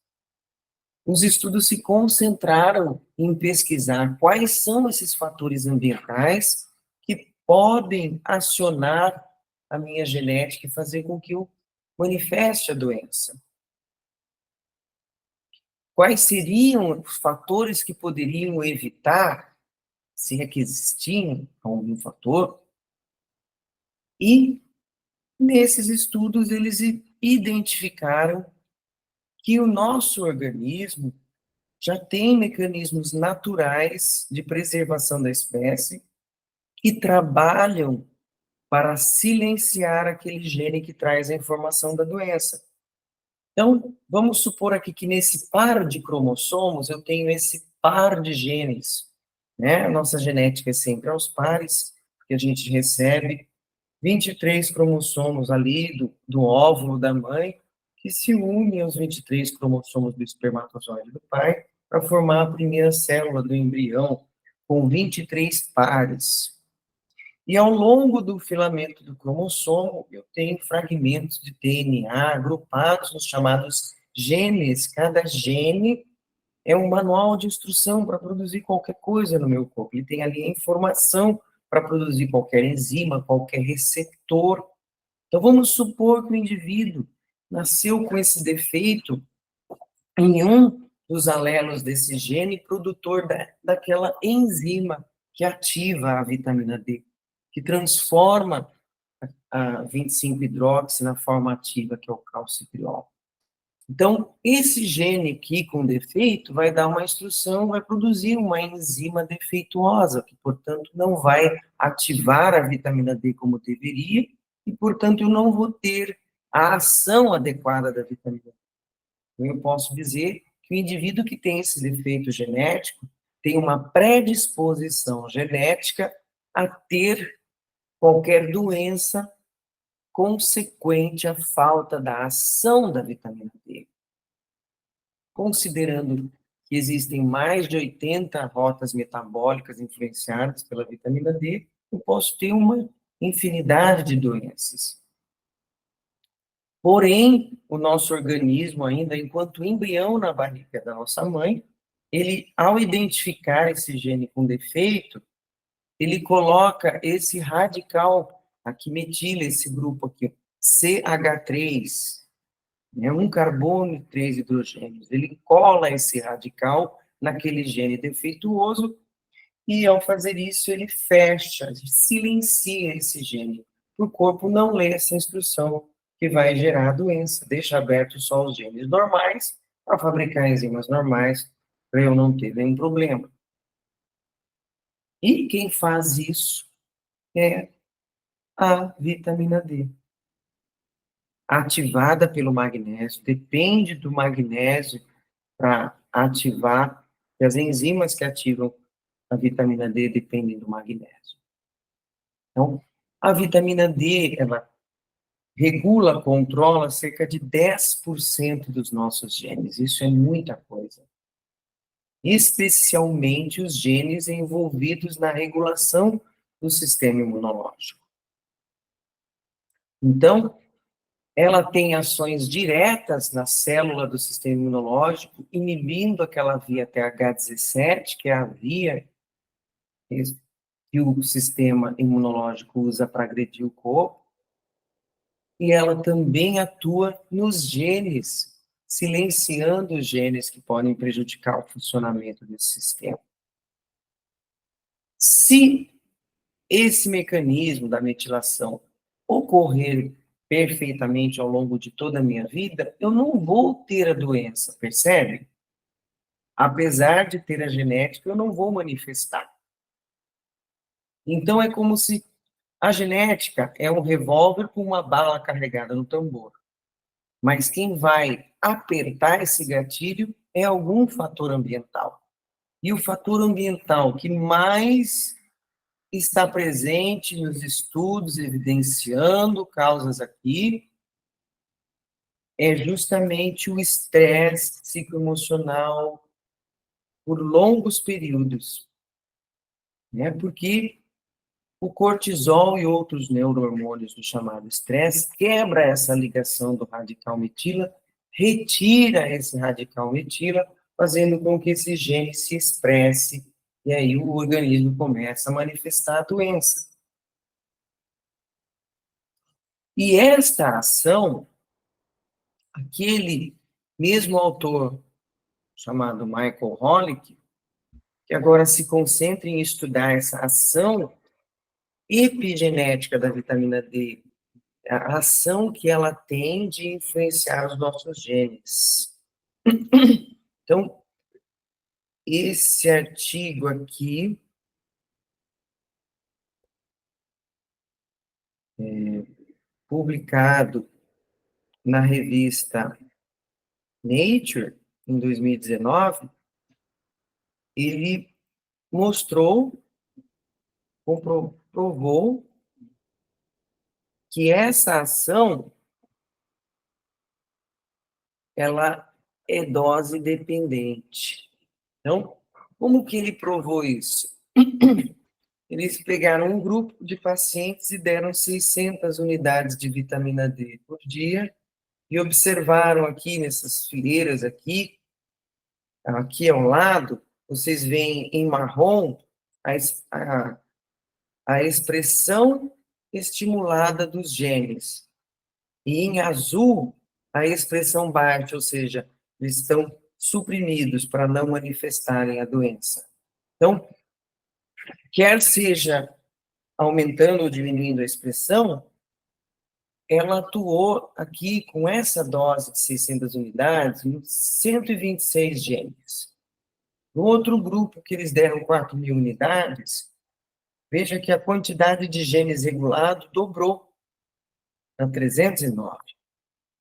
os estudos se concentraram em pesquisar quais são esses fatores ambientais que podem acionar a minha genética e fazer com que eu manifeste a doença. Quais seriam os fatores que poderiam evitar, se é que existiam algum fator, e nesses estudos eles identificaram que o nosso organismo já tem mecanismos naturais de preservação da espécie que trabalham para silenciar aquele gene que traz a informação da doença. Então, vamos supor aqui que nesse par de cromossomos eu tenho esse par de genes, né? A nossa genética é sempre aos pares, que a gente recebe 23 cromossomos ali do óvulo da mãe, que se unem aos 23 cromossomos do espermatozoide do pai, para formar a primeira célula do embrião, com 23 pares. E ao longo do filamento do cromossomo, eu tenho fragmentos de DNA agrupados nos chamados genes. Cada gene é um manual de instrução para produzir qualquer coisa no meu corpo. Ele tem ali a informação para produzir qualquer enzima, qualquer receptor. Então, vamos supor que o indivíduo nasceu com esse defeito em um dos alelos desse gene produtor daquela enzima que ativa a vitamina D, que transforma a 25-hidroxi na forma ativa, que é o calcitriol. Então, esse gene aqui com defeito vai dar uma instrução, vai produzir uma enzima defeituosa, que, portanto, não vai ativar a vitamina D como deveria, e, portanto, eu não vou ter a ação adequada da vitamina D. Então, eu posso dizer que o indivíduo que tem esse defeito genético tem uma predisposição genética a ter qualquer doença consequente à falta da ação da vitamina D. Considerando que existem mais de 80 rotas metabólicas influenciadas pela vitamina D, eu posso ter uma infinidade de doenças. Porém, o nosso organismo, ainda enquanto embrião na barriga da nossa mãe, ele, ao identificar esse gene com defeito, ele coloca esse radical, aqui metila esse grupo aqui, CH3, né, um carbono e 3 hidrogênios. Ele cola esse radical naquele gene defeituoso e, ao fazer isso, ele fecha, silencia esse gene. O corpo não lê essa instrução que vai gerar a doença, deixa aberto só os genes normais para fabricar enzimas normais, para eu não ter nenhum problema. E quem faz isso é a vitamina D, ativada pelo magnésio, depende do magnésio para ativar, e as enzimas que ativam a vitamina D dependem do magnésio. Então, a vitamina D, ela regula, controla cerca de 10% dos nossos genes, isso é muita coisa. especialmente os genes envolvidos na regulação do sistema imunológico. Então, ela tem ações diretas na célula do sistema imunológico, inibindo aquela via TH17, que é a via que o sistema imunológico usa para agredir o corpo, e ela também atua nos genes, silenciando os genes que podem prejudicar o funcionamento desse sistema. Se esse mecanismo da metilação ocorrer perfeitamente ao longo de toda a minha vida, eu não vou ter a doença, percebe? Apesar de ter a genética, eu não vou manifestar. Então, é como se a genética é um revólver com uma bala carregada no tambor. Mas quem vai apertar esse gatilho é algum fator ambiental. E o fator ambiental que mais está presente nos estudos evidenciando causas aqui é justamente o estresse psicoemocional por longos períodos, né? Porque o cortisol e outros neurohormônios do chamado estresse quebra essa ligação do radical metila, retira esse radical metila, fazendo com que esse gene se expresse, e aí o organismo começa a manifestar a doença. E esta ação, aquele mesmo autor chamado Michael Holick, que agora se concentra em estudar essa ação epigenética da vitamina D, a ação que ela tem de influenciar os nossos genes. Então, esse artigo aqui, publicado na revista Nature, em 2019, ele mostrou, comprovou que essa ação, ela é dose dependente. Então, como que ele provou isso? Eles pegaram um grupo de pacientes e deram 600 unidades de vitamina D por dia e observaram aqui nessas fileiras aqui ao lado, vocês veem em marrom a expressão estimulada dos genes. E em azul, a expressão baixa, ou seja, eles estão suprimidos para não manifestarem a doença. Então, quer seja aumentando ou diminuindo a expressão, ela atuou aqui com essa dose de 600 unidades em 126 genes. No outro grupo, que eles deram 4.000 unidades, veja que a quantidade de genes regulado dobrou para 309.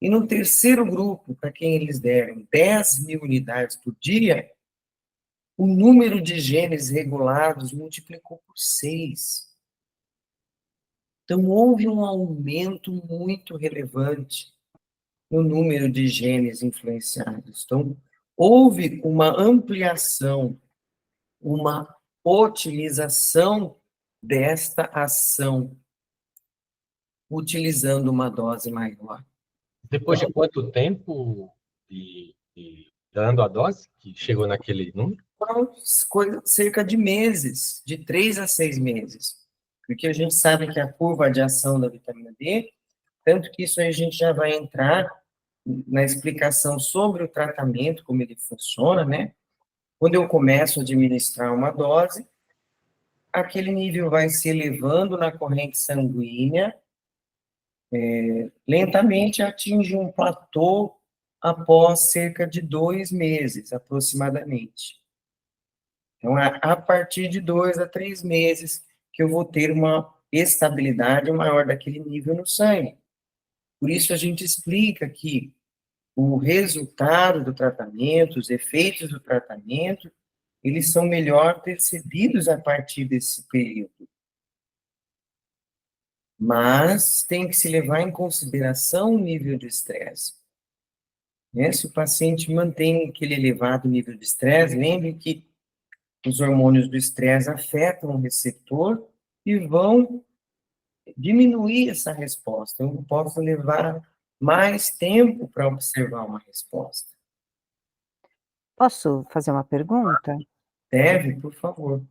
E no terceiro grupo, para quem eles deram 10.000 unidades por dia, o número de genes regulados multiplicou por 6. Então, houve um aumento muito relevante no número de genes influenciados. Então, houve uma ampliação, uma otimização desta ação, utilizando uma dose maior. Depois de quanto tempo dando a dose que chegou naquele número? Cerca de meses, de 3 a 6 meses. Porque a gente sabe que a curva de ação da vitamina D, tanto que isso aí a gente já vai entrar na explicação sobre o tratamento, como ele funciona, né? Quando eu começo a administrar uma dose, aquele nível vai se elevando na corrente sanguínea, lentamente atinge um platô após cerca de 2 meses, aproximadamente. Então, a partir de 2 a 3 meses que eu vou ter uma estabilidade maior daquele nível no sangue. Por isso, a gente explica que o resultado do tratamento, os efeitos do tratamento, eles são melhor percebidos a partir desse período. Mas tem que se levar em consideração o nível de estresse. né? Se o paciente mantém aquele elevado nível de estresse, lembre que os hormônios do estresse afetam o receptor e vão diminuir essa resposta. Eu posso levar mais tempo para observar uma resposta. Posso fazer uma pergunta? Deve, por favor.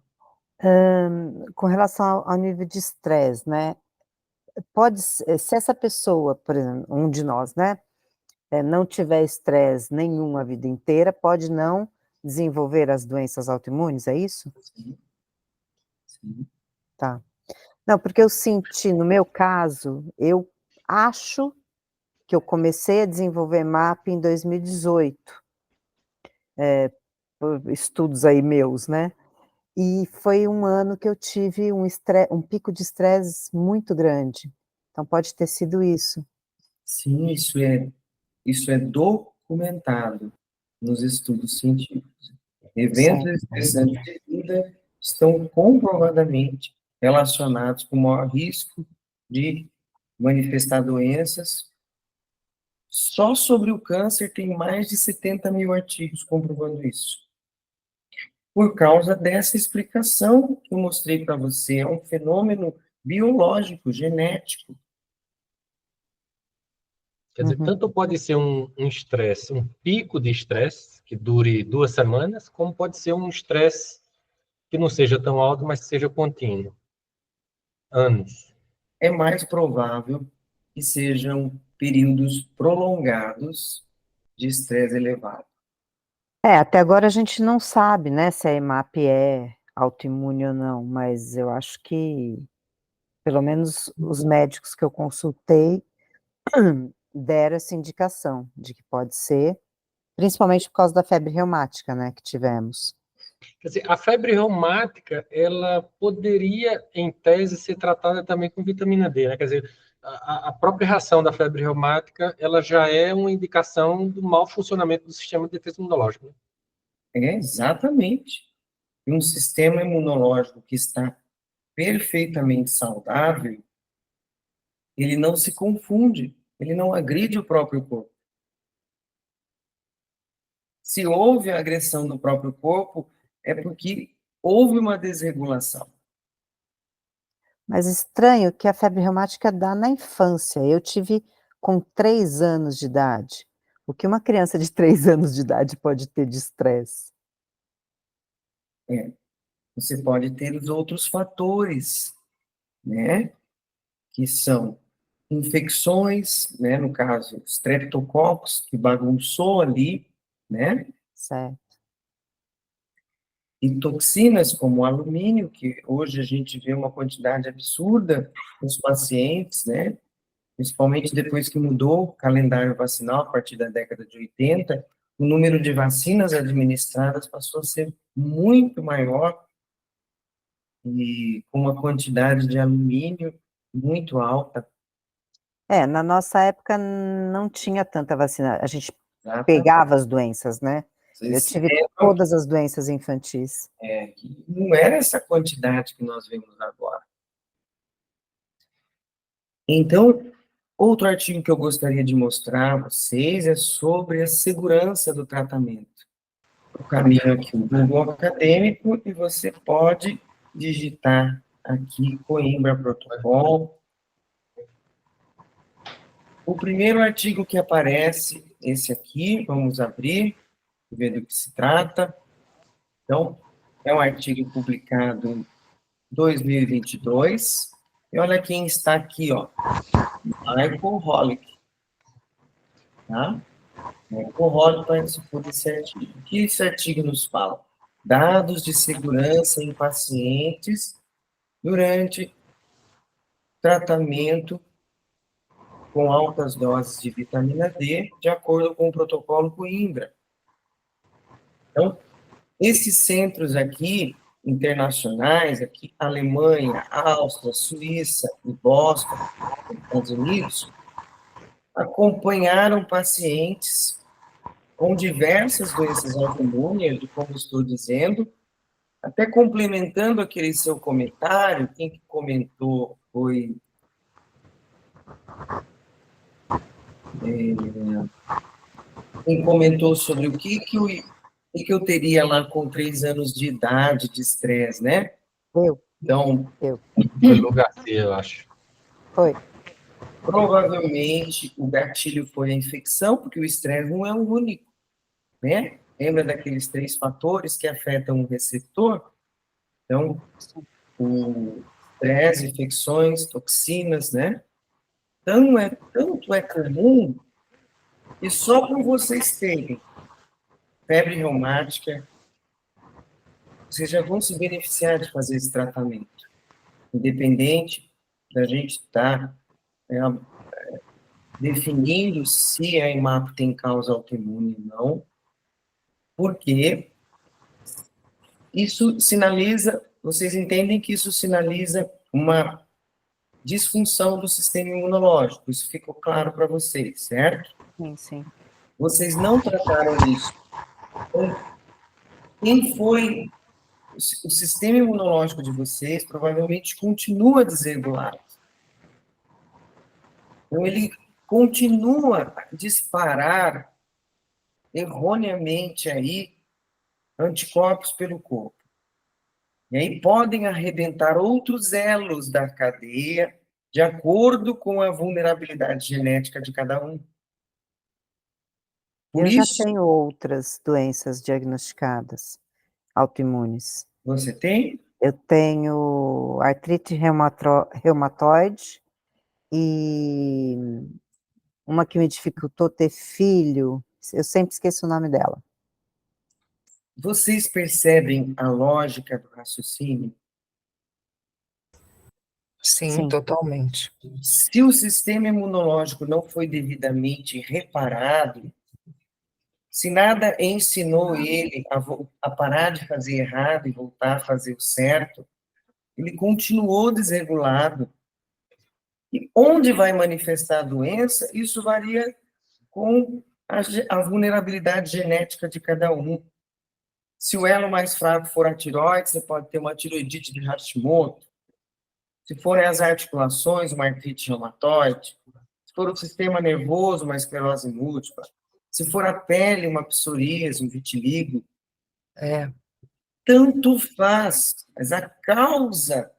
Com relação ao nível de estresse, né, pode ser se essa pessoa, por exemplo, um de nós, né, não tiver estresse nenhum a vida inteira, pode não desenvolver as doenças autoimunes, é isso? Sim, sim. Tá. Não, porque eu senti, no meu caso, eu acho que eu comecei a desenvolver MAP em 2018, por estudos aí meus, né, e foi um ano que eu tive um pico de estresse muito grande, então pode ter sido isso. Sim, isso é documentado nos estudos científicos. Eventos Certo. estressantes de vida estão comprovadamente relacionados com maior risco de manifestar doenças. Só sobre o câncer tem mais de 70 mil artigos comprovando isso. Por causa dessa explicação que eu mostrei para você, é um fenômeno biológico, genético. Quer dizer, Uhum. tanto pode ser um estresse, um pico de estresse, que dure 2 semanas, como pode ser um estresse que não seja tão alto, mas que seja contínuo. Anos. É mais provável que sejam períodos prolongados de estresse elevado. Até agora a gente não sabe, né, se a EMAP é autoimune ou não, mas eu acho que, pelo menos os médicos que eu consultei, deram essa indicação de que pode ser, principalmente por causa da febre reumática, né, que tivemos. Quer dizer, a febre reumática, ela poderia, em tese, ser tratada também com vitamina D, né? Quer dizer, a própria reação da febre reumática, ela já é uma indicação do mau funcionamento do sistema de defesa imunológico, né? É exatamente. E um sistema imunológico que está perfeitamente saudável, ele não se confunde, ele não agride o próprio corpo. Se houve a agressão do próprio corpo, é porque houve uma desregulação. Mas estranho que a febre reumática dá na infância. Eu tive com 3 anos de idade. O que uma criança de 3 anos de idade pode ter de estresse? É, você pode ter os outros fatores, né? Que são infecções, né? No caso, streptococcus, que bagunçou ali, né? Certo. E toxinas como o alumínio, que hoje a gente vê uma quantidade absurda nos pacientes, né? Principalmente depois que mudou o calendário vacinal, a partir da década de 80, o número de vacinas administradas passou a ser muito maior e com uma quantidade de alumínio muito alta. Na nossa época não tinha tanta vacina, a gente Exatamente. pegava as doenças, né. Eu Vocês se tive lembram todas as doenças infantis. que não era essa quantidade que nós vemos agora. Então, outro artigo que eu gostaria de mostrar a vocês é sobre a segurança do tratamento. O caminho aqui, o Google Acadêmico, e você pode digitar aqui Coimbra Protocol. O primeiro artigo que aparece, esse aqui, vamos abrir, ver do que se trata. Então, é um artigo publicado em 2022, e olha quem está aqui, ó, Michael Holick, tá? Michael Holick participou desse artigo. O que esse artigo nos fala? Dados de segurança em pacientes durante tratamento com altas doses de vitamina D, de acordo com o protocolo Coimbra. Então, esses centros aqui, internacionais, aqui, Alemanha, Áustria, Suíça e Boston, Estados Unidos, acompanharam pacientes com diversas doenças autoimunes, como estou dizendo, até complementando aquele seu comentário, quem que comentou foi Quem comentou sobre o que eu teria lá com 3 anos de idade de estresse, né? Então, Foi Lu Garcia, eu acho. Foi. provavelmente o gatilho foi a infecção, porque o estresse não é o único, né? Lembra daqueles 3 fatores que afetam o receptor? Então, o estresse, infecções, toxinas, né? Tanto é comum que só por vocês terem febre reumática, vocês já vão se beneficiar de fazer esse tratamento, independente da gente estar definindo se a EMAP tem causa autoimune ou não, porque isso sinaliza, vocês entendem que isso sinaliza uma disfunção do sistema imunológico, isso ficou claro para vocês, certo? Sim. Vocês não trataram isso. Então, quem foi o sistema imunológico de vocês provavelmente continua desregulado. Então, ele continua a disparar erroneamente aí anticorpos pelo corpo. E aí podem arrebentar outros elos da cadeia de acordo com a vulnerabilidade genética de cada um. Por Eu já isso, tenho outras doenças diagnosticadas, autoimunes. você tem? Eu tenho artrite reumatoide e uma que me dificultou ter filho, eu sempre esqueço o nome dela. Vocês percebem a lógica do raciocínio? Sim, totalmente. Se o sistema imunológico não foi devidamente reparado, se nada ensinou ele a parar de fazer errado e voltar a fazer o certo, ele continuou desregulado. E onde vai manifestar a doença, isso varia com a vulnerabilidade genética de cada um. Se o elo mais fraco for a tireoide, você pode ter uma tiroidite de Hashimoto. Se forem as articulações, uma artrite reumatoide. Se for o sistema nervoso, uma esclerose múltipla. Se for a pele, uma psoríase, um vitiligo. Tanto faz, mas a causa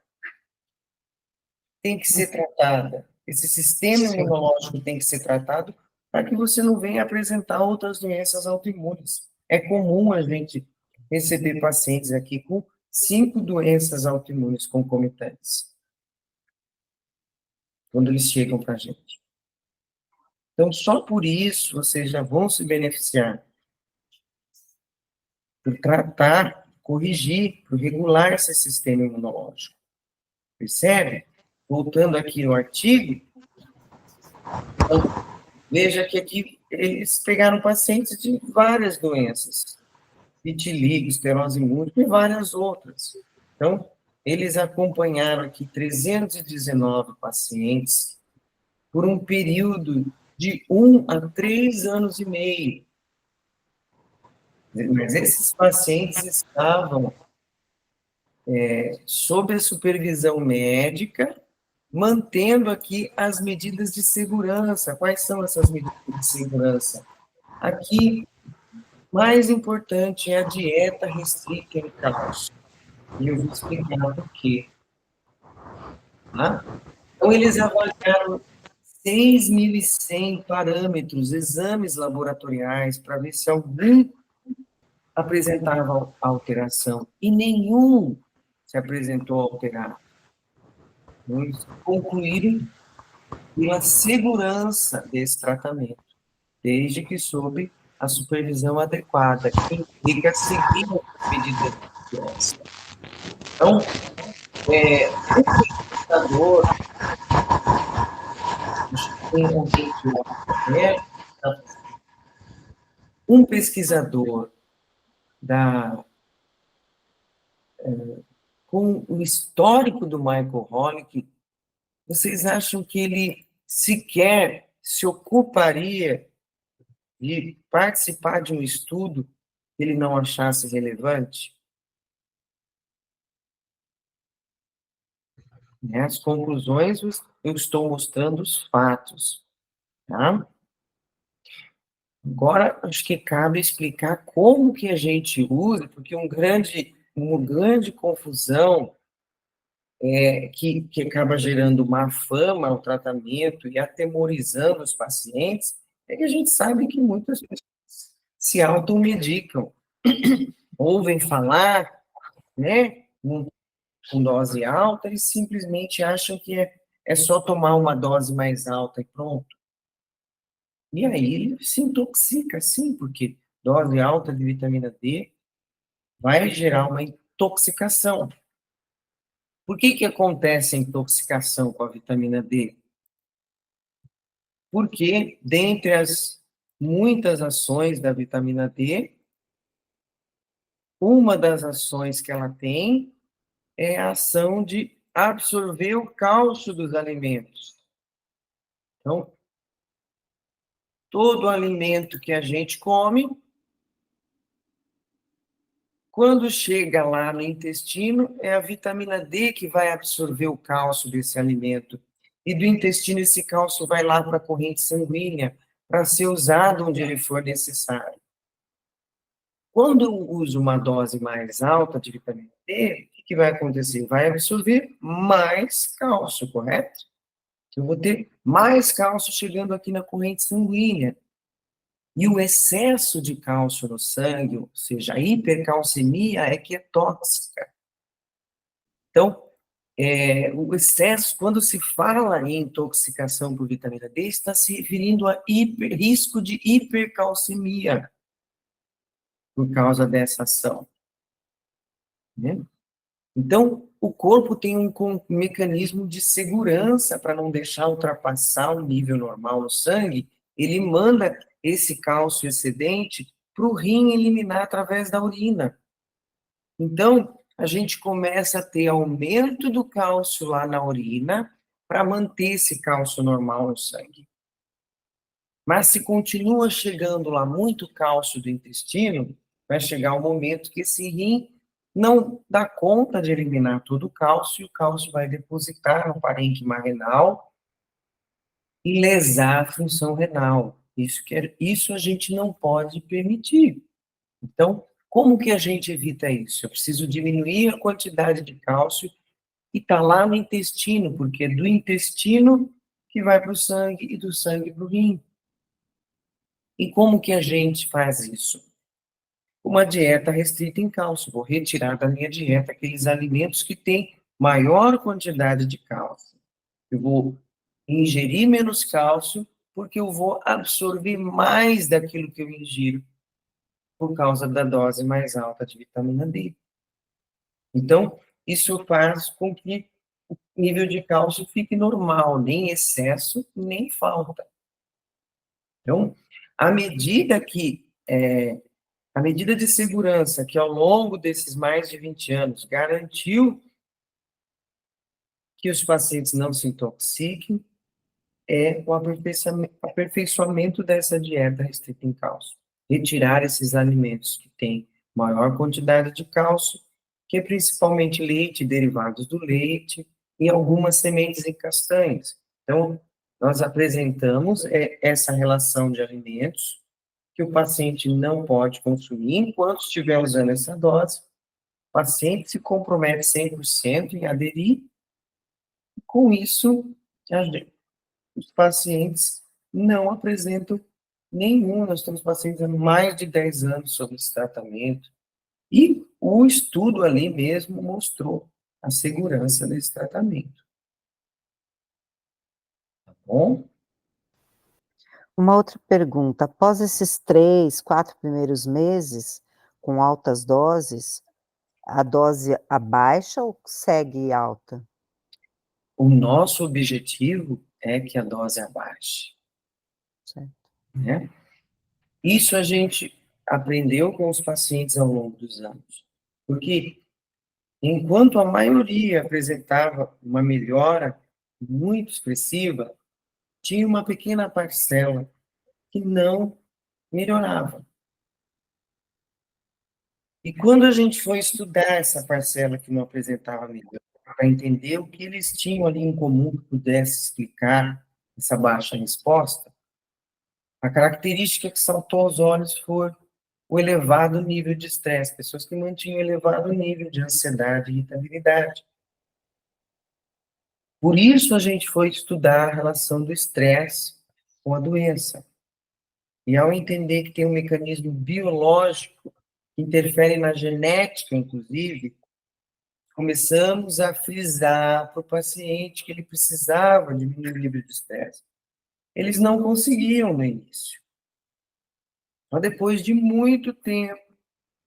tem que ser tratada. Esse sistema imunológico tem que ser tratado para que você não venha apresentar outras doenças autoimunes. É comum a gente receber pacientes aqui com 5 doenças autoimunes concomitantes, quando eles chegam para a gente. Então, só por isso, vocês já vão se beneficiar por tratar, corrigir, por regular esse sistema imunológico. Percebe? Voltando aqui no artigo, então, veja que aqui eles pegaram pacientes de várias doenças, vitiligo, esclerose múltipla e várias outras. Então, eles acompanharam aqui 319 pacientes por um período de 1 a 3 anos e meio. Mas esses pacientes estavam sob a supervisão médica, mantendo aqui as medidas de segurança. Quais são essas medidas de segurança? Aqui, mais importante é a dieta restrita em cálcio. E eu vou explicar por quê. Tá? Então, eles avaliaram 6.100 parâmetros, exames laboratoriais, para ver se algum apresentava alteração, e nenhum se apresentou alterado. Eles concluíram pela segurança desse tratamento, desde que sob a supervisão adequada, que implica seguir as medidas de segurança. Então, um pesquisador com o histórico do Michael Holick, vocês acham que ele sequer se ocuparia de participar de um estudo que ele não achasse relevante? As conclusões, eu estou mostrando os fatos. Tá? Agora, acho que cabe explicar como que a gente usa, porque uma grande confusão que acaba gerando má fama ao tratamento e atemorizando os pacientes, é que a gente sabe que muitas pessoas se automedicam, ouvem falar, né, com dose alta e simplesmente acham que é só tomar uma dose mais alta e pronto. E aí ele se intoxica, sim, porque dose alta de vitamina D vai gerar uma intoxicação. Por que acontece a intoxicação com a vitamina D? Porque, dentre as muitas ações da vitamina D, uma das ações que ela tem é a ação de absorver o cálcio dos alimentos. Então, todo alimento que a gente come, quando chega lá no intestino, é a vitamina D que vai absorver o cálcio desse alimento. E do intestino, esse cálcio vai lá para a corrente sanguínea, para ser usado onde ele for necessário. Quando eu uso uma dose mais alta de vitamina D, o que vai acontecer? Vai absorver mais cálcio, correto? Eu vou ter mais cálcio chegando aqui na corrente sanguínea. E o excesso de cálcio no sangue, ou seja, a hipercalcemia, é que é tóxica. Então, o excesso, quando se fala em intoxicação por vitamina D, está se referindo a risco de hipercalcemia por causa dessa ação, né? Então, o corpo tem um mecanismo de segurança para não deixar ultrapassar o nível normal no sangue, ele manda esse cálcio excedente para o rim eliminar através da urina. Então, a gente começa a ter aumento do cálcio lá na urina para manter esse cálcio normal no sangue. Mas se continua chegando lá muito cálcio do intestino, vai chegar um momento que esse rim não dá conta de eliminar todo o cálcio, e o cálcio vai depositar no parênquima renal e lesar a função renal. Isso a gente não pode permitir. Então, como que a gente evita isso? Eu preciso diminuir a quantidade de cálcio e está lá no intestino, porque é do intestino que vai para o sangue e do sangue para o rim. E como que a gente faz isso? Uma dieta restrita em cálcio. Vou retirar da minha dieta aqueles alimentos que têm maior quantidade de cálcio. Eu vou ingerir menos cálcio, porque eu vou absorver mais daquilo que eu ingiro, por causa da dose mais alta de vitamina D. Então, isso faz com que o nível de cálcio fique normal, nem excesso, nem falta. Então, à medida que a medida de segurança que, ao longo desses mais de 20 anos, garantiu que os pacientes não se intoxiquem, é o aperfeiçoamento dessa dieta restrita em cálcio. Retirar esses alimentos que têm maior quantidade de cálcio, que é principalmente leite, derivados do leite, e algumas sementes e castanhas. Então, nós apresentamos essa relação de alimentos que o paciente não pode consumir enquanto estiver usando essa dose. O paciente se compromete 100% em aderir, e com isso, os pacientes não apresentam nenhum. Nós temos pacientes há mais de 10 anos sobre esse tratamento, e o estudo ali mesmo mostrou a segurança desse tratamento. Tá bom? Uma outra pergunta: após esses 3, 4 primeiros meses, com altas doses, a dose abaixa ou segue alta? O nosso objetivo é que a dose abaixe, Certo. né? Isso a gente aprendeu com os pacientes ao longo dos anos, porque enquanto a maioria apresentava uma melhora muito expressiva, tinha uma pequena parcela que não melhorava. E quando a gente foi estudar essa parcela que não apresentava melhora, para entender o que eles tinham ali em comum que pudesse explicar essa baixa resposta, A característica que saltou aos olhos foi o elevado nível de estresse, pessoas que mantinham elevado nível de ansiedade e irritabilidade. Por isso a gente foi estudar a relação do estresse com a doença. E ao entender que tem um mecanismo biológico que interfere na genética, inclusive, começamos a frisar para o paciente que ele precisava diminuir o nível de estresse. Eles não conseguiam no início. Mas depois de muito tempo,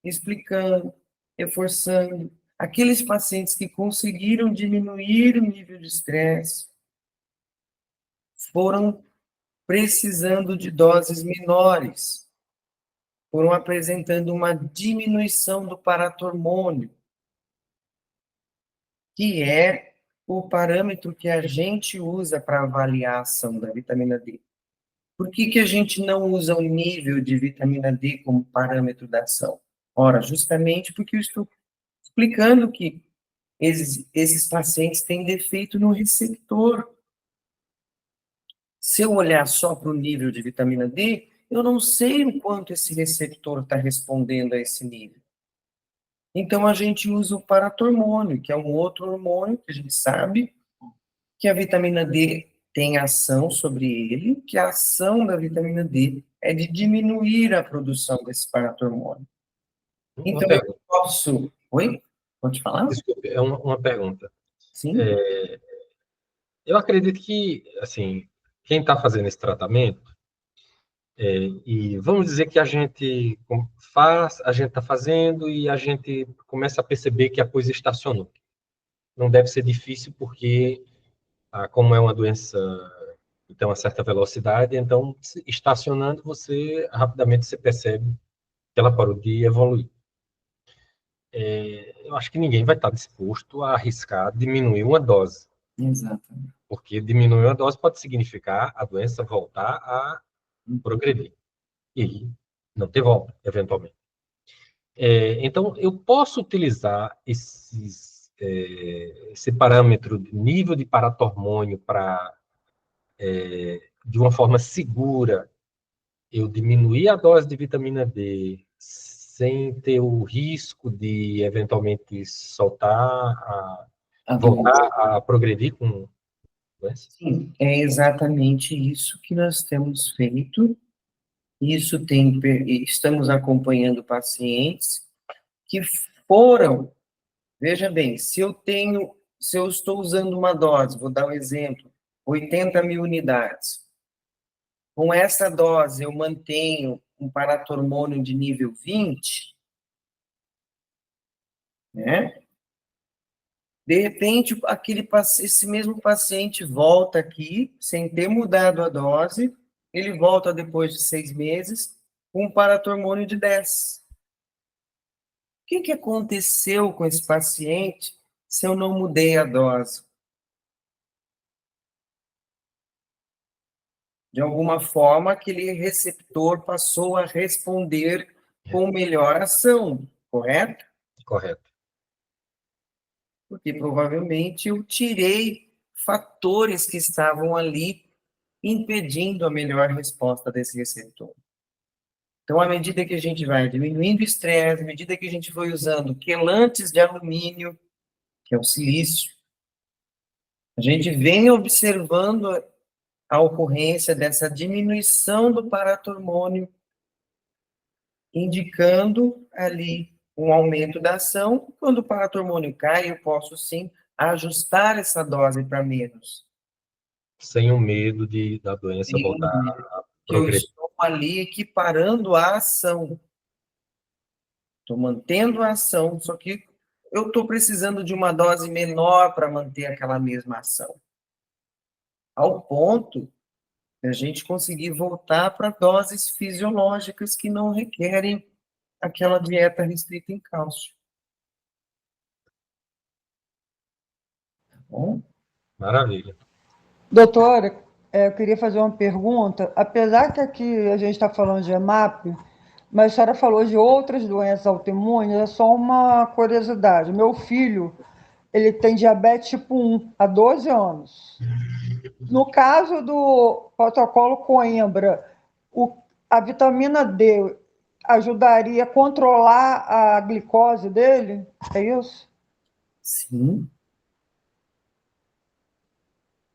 explicando, reforçando, aqueles pacientes que conseguiram diminuir o nível de estresse foram precisando de doses menores, foram apresentando uma diminuição do paratormônio, que é o parâmetro que a gente usa para avaliar a ação da vitamina D. Por que a gente não usa o nível de vitamina D como parâmetro da ação? Ora, justamente porque eu estou explicando que esses pacientes têm defeito no receptor. Se eu olhar só para o nível de vitamina D, eu não sei o quanto esse receptor está respondendo a esse nível. Então, a gente usa o paratormônio, que é um outro hormônio que a gente sabe que a vitamina D tem ação sobre ele, que a ação da vitamina D é de diminuir a produção desse paratormônio. Então, eu posso... Oi? Pode falar? Desculpe, é uma pergunta. Sim. Eu acredito que, assim, quem está fazendo esse tratamento, e vamos dizer que a gente faz, a gente está fazendo e a gente começa a perceber que a coisa estacionou. Não deve ser difícil porque, como é uma doença que tem uma certa velocidade, então, estacionando, rapidamente você percebe que ela parou de evoluir. Eu acho que ninguém vai estar disposto a arriscar diminuir uma dose. Exatamente. Porque diminuir uma dose pode significar a doença voltar a progredir. E não ter volta, eventualmente. Então, eu posso utilizar esse parâmetro de nível de paratormônio para, de uma forma segura, eu diminuir a dose de vitamina D sem ter o risco de, eventualmente, voltar a progredir com doença? Sim, é exatamente isso que nós temos feito. Estamos acompanhando pacientes que foram, veja bem, se eu estou usando uma dose, vou dar um exemplo, 80.000 unidades. Com essa dose eu mantenho um paratormônio de nível 20, né? De repente, esse mesmo paciente volta aqui, sem ter mudado a dose, ele volta depois de 6 meses com um paratormônio de 10. O que aconteceu com esse paciente se eu não mudei a dose? De alguma forma, aquele receptor passou a responder com melhor ação, correto? Correto. Porque provavelmente eu tirei fatores que estavam ali impedindo a melhor resposta desse receptor. Então, à medida que a gente vai diminuindo o estresse, à medida que a gente foi usando quelantes de alumínio, que é o silício, a gente vem observando a ocorrência dessa diminuição do paratormônio, indicando ali um aumento da ação. Quando o paratormônio cai, eu posso sim ajustar essa dose para menos. Sem o medo da doença voltar a progredir. Eu estou ali equiparando a ação. Estou mantendo a ação, só que eu estou precisando de uma dose menor para manter aquela mesma ação. Ao ponto de a gente conseguir voltar para doses fisiológicas que não requerem aquela dieta restrita em cálcio. Tá bom? Maravilha. Doutora, eu queria fazer uma pergunta. Apesar que aqui a gente está falando de EMAP, mas a senhora falou de outras doenças autoimunes, é só uma curiosidade. Meu filho, ele tem diabetes tipo 1 há 12 anos. No caso do protocolo Coimbra, a vitamina D ajudaria a controlar a glicose dele? É isso? Sim,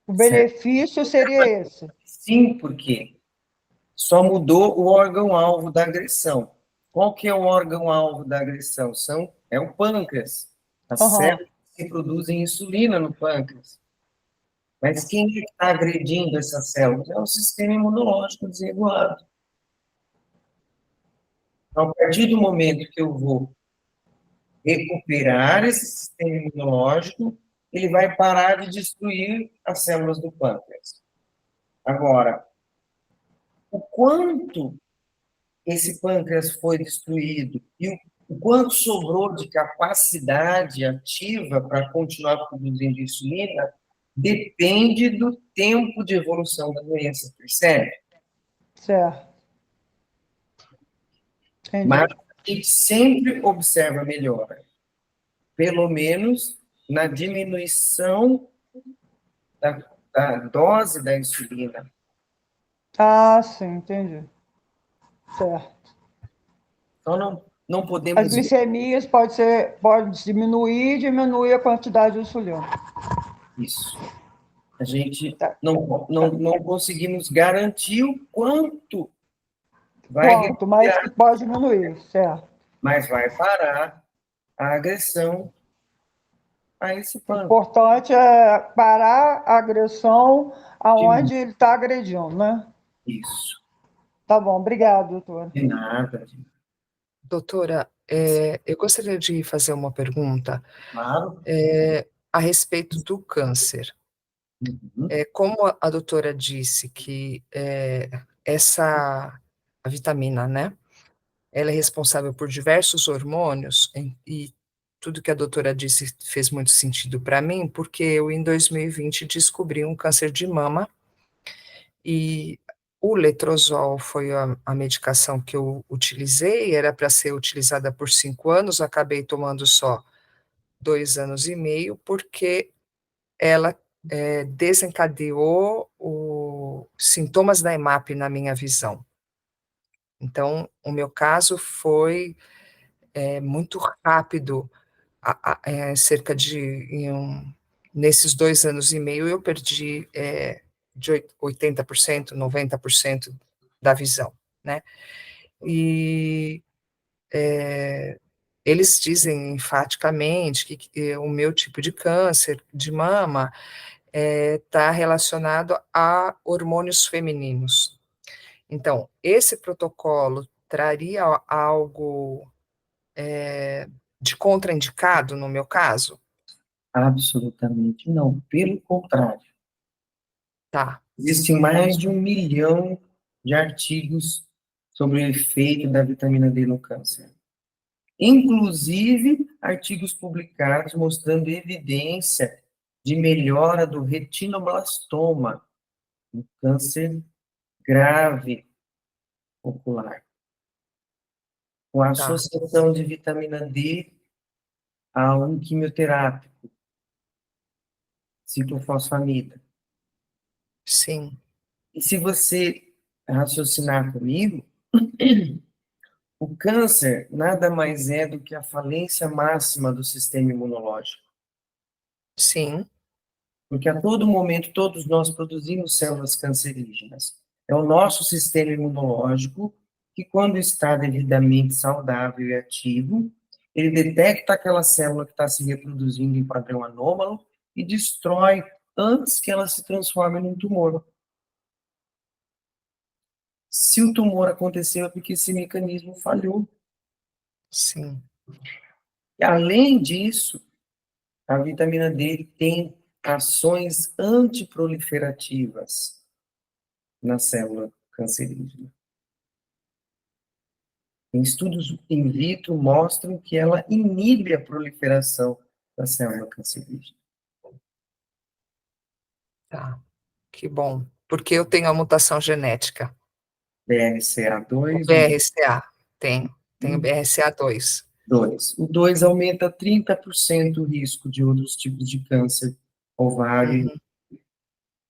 O certo. benefício seria esse. Sim, porque só mudou o órgão-alvo da agressão. Qual que é o órgão-alvo da agressão? É o pâncreas. As Aham. células que produzem insulina no pâncreas. Mas quem é que está agredindo essas células? É o sistema imunológico desregulado. Então, a partir do momento que eu vou recuperar esse sistema imunológico, ele vai parar de destruir as células do pâncreas. Agora, o quanto esse pâncreas foi destruído e o quanto sobrou de capacidade ativa para continuar produzindo insulina depende do tempo de evolução da doença, percebe? Certo. Entendi. Mas a gente sempre observa melhora, pelo menos na diminuição da dose da insulina. Ah, sim, entendi. Certo. Então, não As podemos ver glicemias pode diminuir a quantidade de insulina. isso. A gente Tá. não conseguimos garantir o quanto vai Quanto mais recuperar, que pode diminuir, certo. mas vai parar a agressão a esse O pâncreas. importante é parar a agressão aonde De ele está agredindo, né? Isso. Tá bom, obrigado, doutora. De nada. Doutora, eu gostaria de fazer uma pergunta Claro. a respeito do câncer. Uhum. Como a doutora disse que a vitamina, né, ela é responsável por diversos hormônios, e tudo que a doutora disse fez muito sentido para mim, porque eu, em 2020, descobri um câncer de mama, e o letrozol foi a medicação que eu utilizei, era para ser utilizada por 5 anos, acabei tomando só 2 anos e meio, porque ela desencadeou os sintomas da EMAP na minha visão. Então, o meu caso foi muito rápido, cerca de nesses 2 anos e meio eu perdi de 80%, 90% da visão, né. E eles dizem enfaticamente que o meu tipo de câncer de mama está relacionado a hormônios femininos. Então, esse protocolo traria algo de contraindicado no meu caso? Absolutamente não. Pelo contrário. Tá, Existem mais de 1 milhão de artigos sobre o efeito da vitamina D no câncer. Inclusive, artigos publicados mostrando evidência de melhora do retinoblastoma, um câncer grave ocular, com a tá, associação de vitamina D a um quimioterápico, ciclofosfamida. sim, E se você raciocinar comigo, o câncer nada mais é do que a falência máxima do sistema imunológico. sim, Porque a todo momento todos nós produzimos células cancerígenas. É o nosso sistema imunológico que, quando está devidamente saudável e ativo, ele detecta aquela célula que está se reproduzindo em padrão anômalo e destrói antes que ela se transforme num tumor. Se o tumor aconteceu é porque esse mecanismo falhou. sim, E, além disso, a vitamina D tem ações antiproliferativas na célula cancerígena. Em estudos in vitro mostram que ela inibe a proliferação da célula cancerígena. tá, que bom, porque eu tenho a mutação genética, o BRCA2, BRCA, tenho BRCA2. 2. O 2 aumenta 30% o risco de outros tipos de câncer, ovário. Uhum.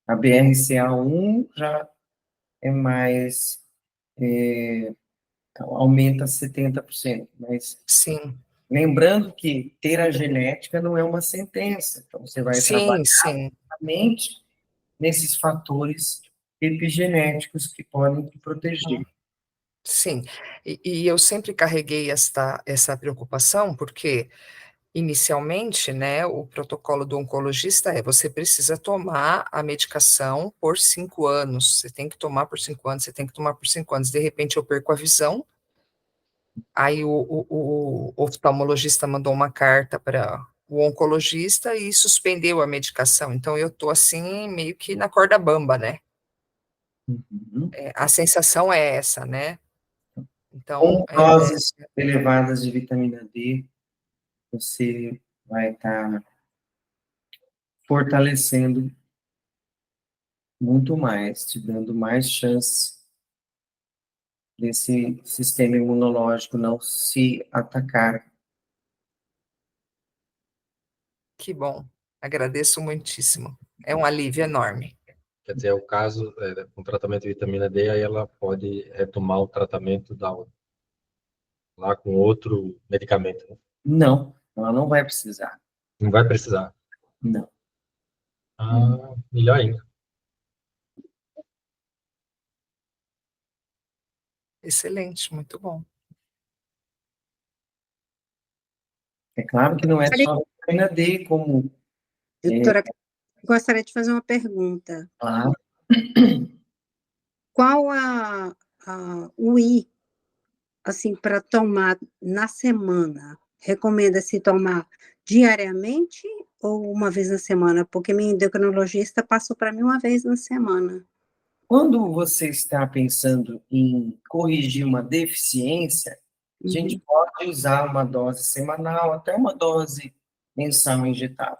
A BRCA1 já é mais então, aumenta 70%. Mas Sim, lembrando que ter a genética não é uma sentença. Então, você vai trabalhar sim. somente nesses fatores epigenéticos que podem te proteger. Sim, e eu sempre carreguei essa preocupação, porque inicialmente, né, o protocolo do oncologista você precisa tomar a medicação por 5 anos, você tem que tomar por 5 anos, você tem que tomar por 5 anos, de repente eu perco a visão, aí o oftalmologista mandou uma carta para o oncologista e suspendeu a medicação, então eu tô assim, meio que na corda bamba, né, Uhum. a sensação é essa, né, então, Com doses elevadas de vitamina D, você vai estar fortalecendo muito mais, te dando mais chance desse sistema imunológico não se atacar. que bom, agradeço muitíssimo, é um alívio enorme. Quer dizer, é o caso, com tratamento de vitamina D, aí ela pode retomar o tratamento lá com outro medicamento, né? Não, ela não vai precisar. Não vai precisar. Não. Ah, melhor ainda. Excelente, muito bom. É claro que não é só a vitamina D, como... Doutora, gostaria de fazer uma pergunta. Claro. Qual o I, assim, para tomar na semana? Recomenda-se tomar diariamente ou uma vez na semana? Porque minha endocrinologista passou para mim uma vez na semana. Quando você está pensando em corrigir uma deficiência, a gente pode usar uma dose semanal, até uma dose mensal injetável.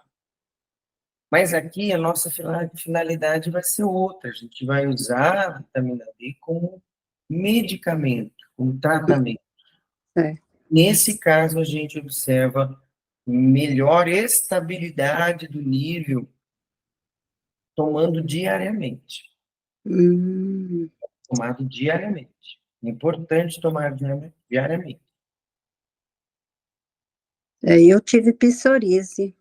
Mas aqui a nossa finalidade vai ser outra. A gente vai usar a vitamina D como medicamento, como tratamento. É. Nesse caso, a gente observa melhor estabilidade do nível tomando diariamente. Tomado diariamente. É importante tomar diariamente. Eu tive psoríase.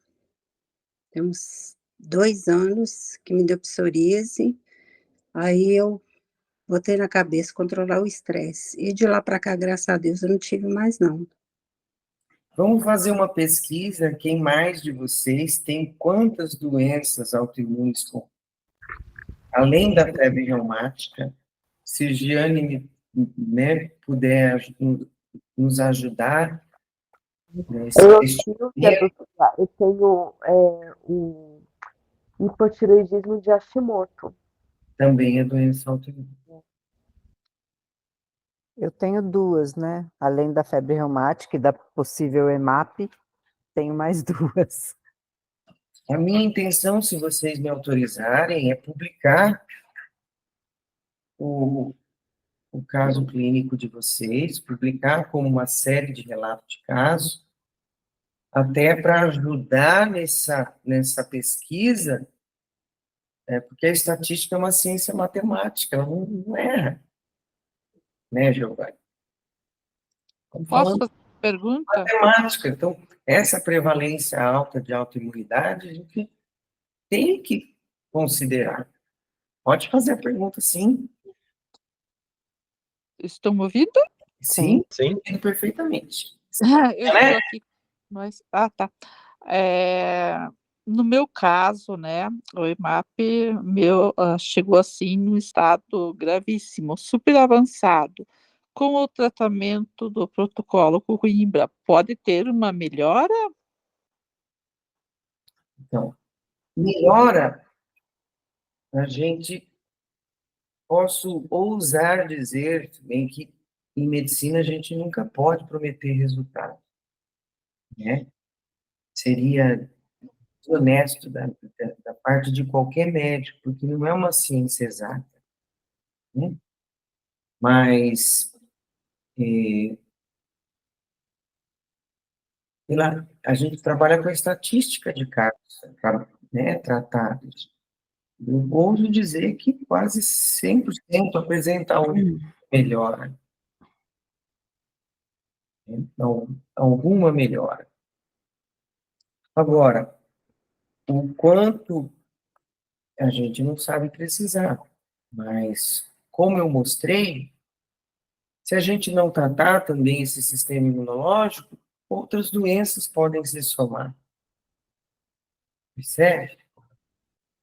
Tem uns 2 anos que me deu psoríase. Aí eu botei na cabeça controlar o estresse. E de lá para cá, graças a Deus, eu não tive mais, não. Vamos fazer uma pesquisa. Quem mais de vocês tem quantas doenças autoimunes com? Além da febre reumática, se Giane, né, puder nos ajudar nesse Eu tenho o hipotireoidismo de Hashimoto. também é doença autoimune. Eu tenho 2, né? Além da febre reumática e da possível EMAP, tenho mais 2. A minha intenção, se vocês me autorizarem, é publicar o caso clínico de vocês, publicar como uma série de relatos de casos, até para ajudar nessa pesquisa, porque a estatística é uma ciência matemática, ela não erra, né, Giovanni? Posso fazer uma pergunta? Matemática, então, essa prevalência alta de autoimunidade, a gente tem que considerar. Pode fazer a pergunta, sim. Estão me ouvindo? Sim, Sim. entendo perfeitamente. Eu estou aqui, mas... tá. No meu caso, né, o EMAP meu chegou assim num estado gravíssimo, super avançado. Com o tratamento do protocolo Coimbra, pode ter uma melhora? Então, melhora, a gente posso ousar dizer também que em medicina a gente nunca pode prometer resultado, né? Seria honesto da parte de qualquer médico, porque não é uma ciência exata, né? Mas a gente trabalha com a estatística de casos, né, tratados. Eu ouso dizer que quase 100% apresentam melhora. Então, alguma melhora. Agora, o quanto a gente não sabe precisar, mas como eu mostrei, se a gente não tratar também esse sistema imunológico, outras doenças podem se somar. Percebe?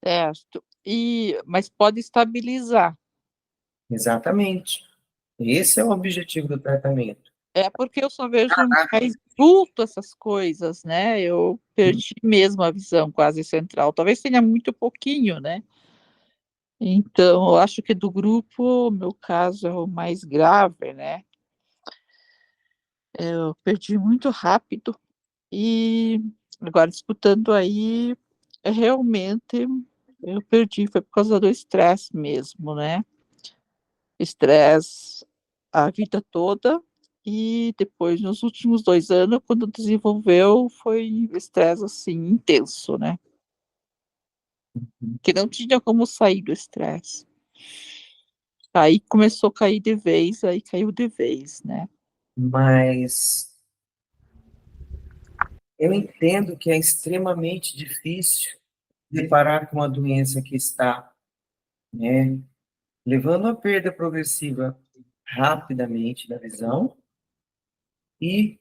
Certo. Mas pode estabilizar. Exatamente. Esse é o objetivo do tratamento. É porque eu só vejo mais vulto essas coisas, né? Eu perdi mesmo a visão quase central. Talvez tenha muito pouquinho, né? Então, eu acho que do grupo, meu caso é o mais grave, né? Eu perdi muito rápido e agora escutando aí, realmente eu perdi, foi por causa do estresse mesmo, né? Estresse a vida toda e depois, nos últimos 2 anos, quando desenvolveu, foi estresse, assim, intenso, né? Que não tinha como sair do estresse. Aí começou a cair de vez, aí caiu de vez, né? Mas eu entendo que é extremamente difícil deparar com uma doença que está, né, levando à perda progressiva rapidamente da visão e,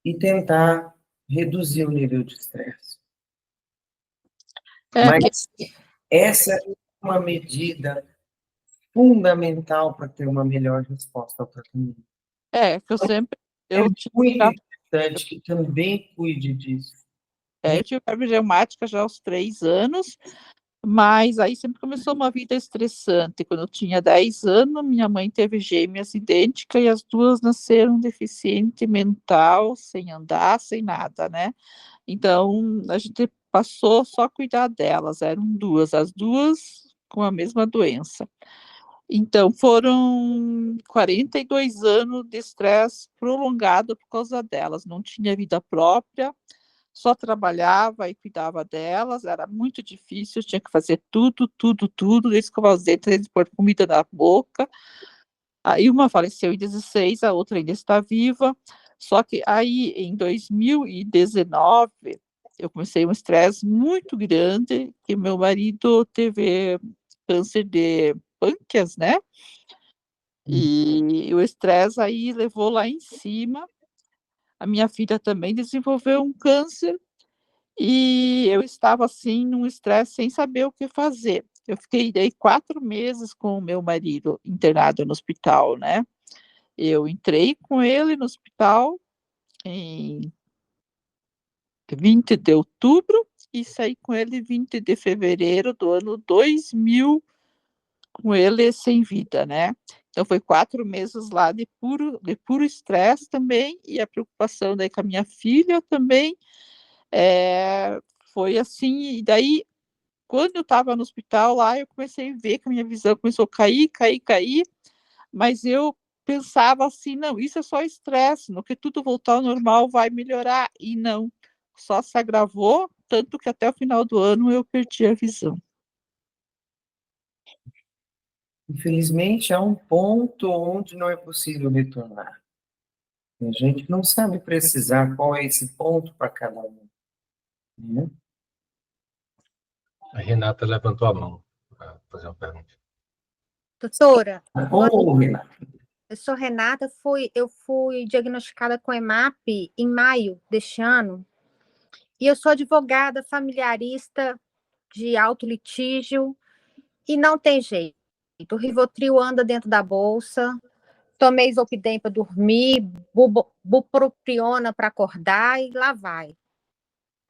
e tentar reduzir o nível de estresse. É, Mas essa é uma medida fundamental para ter uma melhor resposta ao tratamento. que eu sempre, É eu muito tinha, importante que também cuide disso. eu tive febre reumática já aos 3 anos, mas aí sempre começou uma vida estressante. Quando eu tinha 10 anos, minha mãe teve gêmeas idênticas e as duas nasceram deficiente mental, sem andar, sem nada, né? Então, a gente passou só a cuidar delas, eram duas, as duas com a mesma doença. Então, foram 42 anos de estresse prolongado por causa delas. Não tinha vida própria, só trabalhava e cuidava delas, era muito difícil, tinha que fazer tudo, tudo, tudo, desde escovar os dentes, desde pôr comida na boca. Aí uma faleceu em 16, a outra ainda está viva. Só que aí, em 2019, eu comecei um estresse muito grande, que meu marido teve câncer de pâncreas, né? E o estresse aí levou lá em cima. A minha filha também desenvolveu um câncer e eu estava assim num estresse sem saber o que fazer. Eu fiquei daí 4 meses com o meu marido internado no hospital, né? Eu entrei com ele no hospital em 20 de outubro e saí com ele 20 de fevereiro do ano 2000, com ele sem vida, né? Então foi 4 meses lá de puro estresse também, e a preocupação daí com a minha filha também, foi assim, e daí, quando eu estava no hospital lá, eu comecei a ver que a minha visão começou a cair, cair, cair, mas eu pensava assim: "Não, isso é só estresse, no que tudo voltar ao normal vai melhorar", e não, só se agravou, tanto que até o final do ano eu perdi a visão. Infelizmente, há um ponto onde não é possível retornar. A gente não sabe precisar qual é esse ponto para cada um, né? A Renata levantou a mão para fazer uma pergunta. Doutora, Ou, Renato, eu sou Renata, eu fui diagnosticada com EMAP em maio deste ano, e eu sou advogada familiarista de alto litígio, e não tem jeito. O Rivotril anda dentro da bolsa, tomei Zolpidem para dormir, bupropiona para acordar, e lá vai.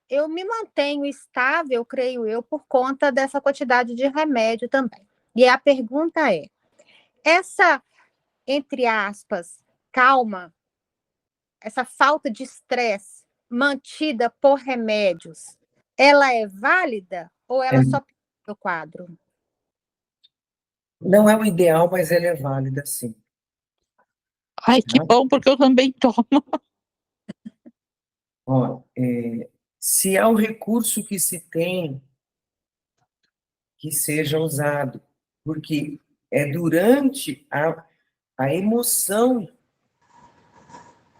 Eu me mantenho estável, creio eu, por conta dessa quantidade de remédio também. E a pergunta é, essa, entre aspas, calma, essa falta de estresse mantida por remédios, ela é válida ou ela só piora o quadro? não é o ideal, mas ela é válida, sim. Ai, que bom, porque eu também tomo. Ó, se há o recurso que se tem, que seja usado, porque é durante a emoção,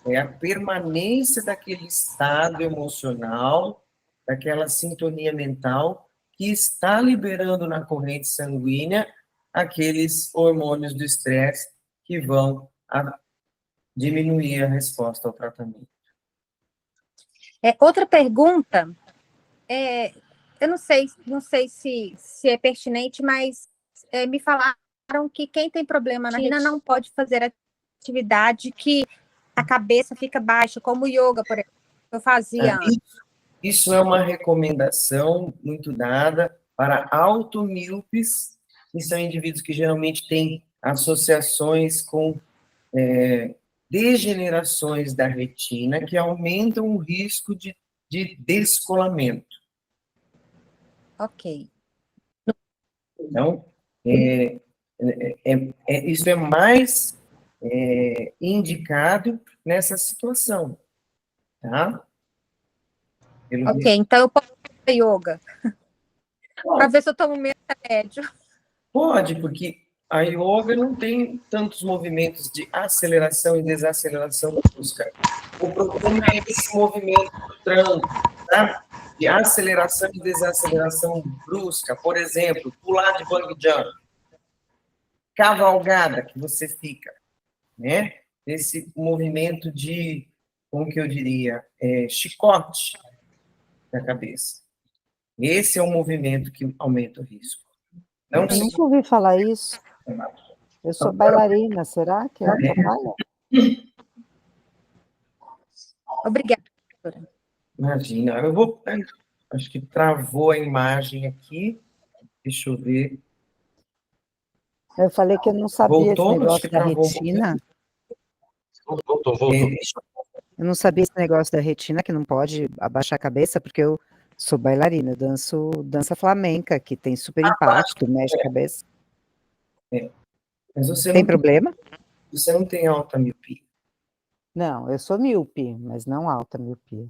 é a permanência daquele estado emocional, daquela sintonia mental, que está liberando na corrente sanguínea aqueles hormônios do estresse que vão diminuir a resposta ao tratamento. Outra pergunta, eu não sei se é pertinente, mas me falaram que quem tem problema na retina não pode fazer atividade que a cabeça fica baixa, como yoga, por exemplo, eu fazia antes. Isso é uma recomendação muito dada para automíopes, que são indivíduos que geralmente têm associações com degenerações da retina, que aumentam o risco de descolamento. Ok. Então, isso é mais indicado nessa situação, tá? Ok, então eu posso fazer yoga para ver se eu tomo menos remédio. Pode, porque a yoga não tem tantos movimentos de aceleração e desaceleração brusca. O problema é esse movimento do tranco, tá? De aceleração e desaceleração brusca. Por exemplo, pular de bungee jump. Cavalgada que você fica, né? Esse movimento de, como que eu diria, chicote da cabeça. Esse é o movimento que aumenta o risco. Eu nunca ouvi falar isso. Eu sou bailarina, será que atrapalha? Obrigada, doutora. Imagina, acho que travou a imagem aqui. Deixa eu ver. Eu falei que eu não sabia Voltou? esse negócio Acho que da travou retina. Voltou. Eu não sabia esse negócio da retina, que não pode abaixar a cabeça, porque eu sou bailarina, eu danço dança flamenca, que tem super impacto, mexe a cabeça. Mas você Tem não, problema? você não tem alta miopia. Não, eu sou míope, mas não alta miopia.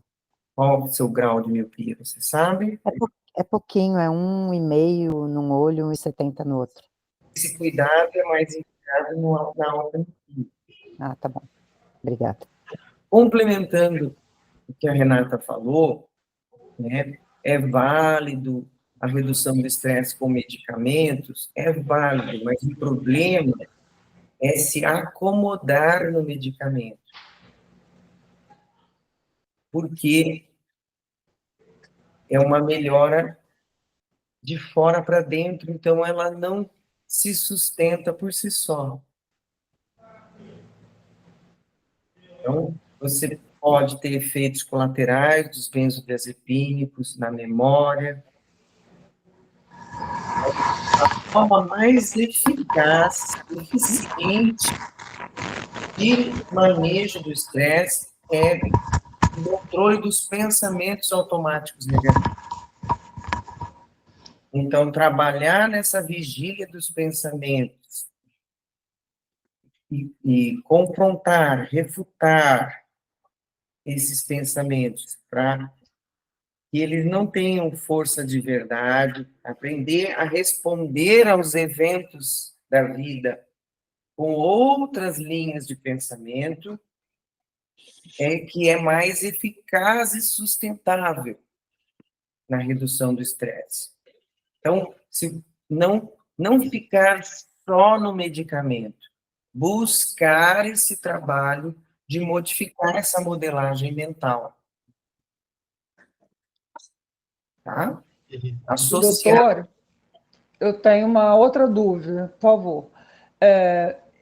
Qual o seu grau de miopia, você sabe? É pouquinho, é 1,5 num olho, 1,70 no outro. Esse cuidado é mais indicado na alta miopia. Ah, tá bom. Obrigada. Complementando o que a Renata falou, né, é válido a redução do estresse com medicamentos, é válido, mas o problema é se acomodar no medicamento. Porque é uma melhora de fora para dentro, então ela não se sustenta por si só. Então, você pode ter efeitos colaterais dos benzodiazepínicos na memória. A forma mais eficaz, eficiente de manejo do estresse é o controle dos pensamentos automáticos negativos. Então, trabalhar nessa vigília dos pensamentos e confrontar, refutar esses pensamentos para que eles não tenham força de verdade, aprender a responder aos eventos da vida com outras linhas de pensamento, que é mais eficaz e sustentável na redução do estresse. Então, se não ficar só no medicamento, buscar esse trabalho de modificar essa modelagem mental. Tá? Doutor, eu tenho uma outra dúvida, por favor.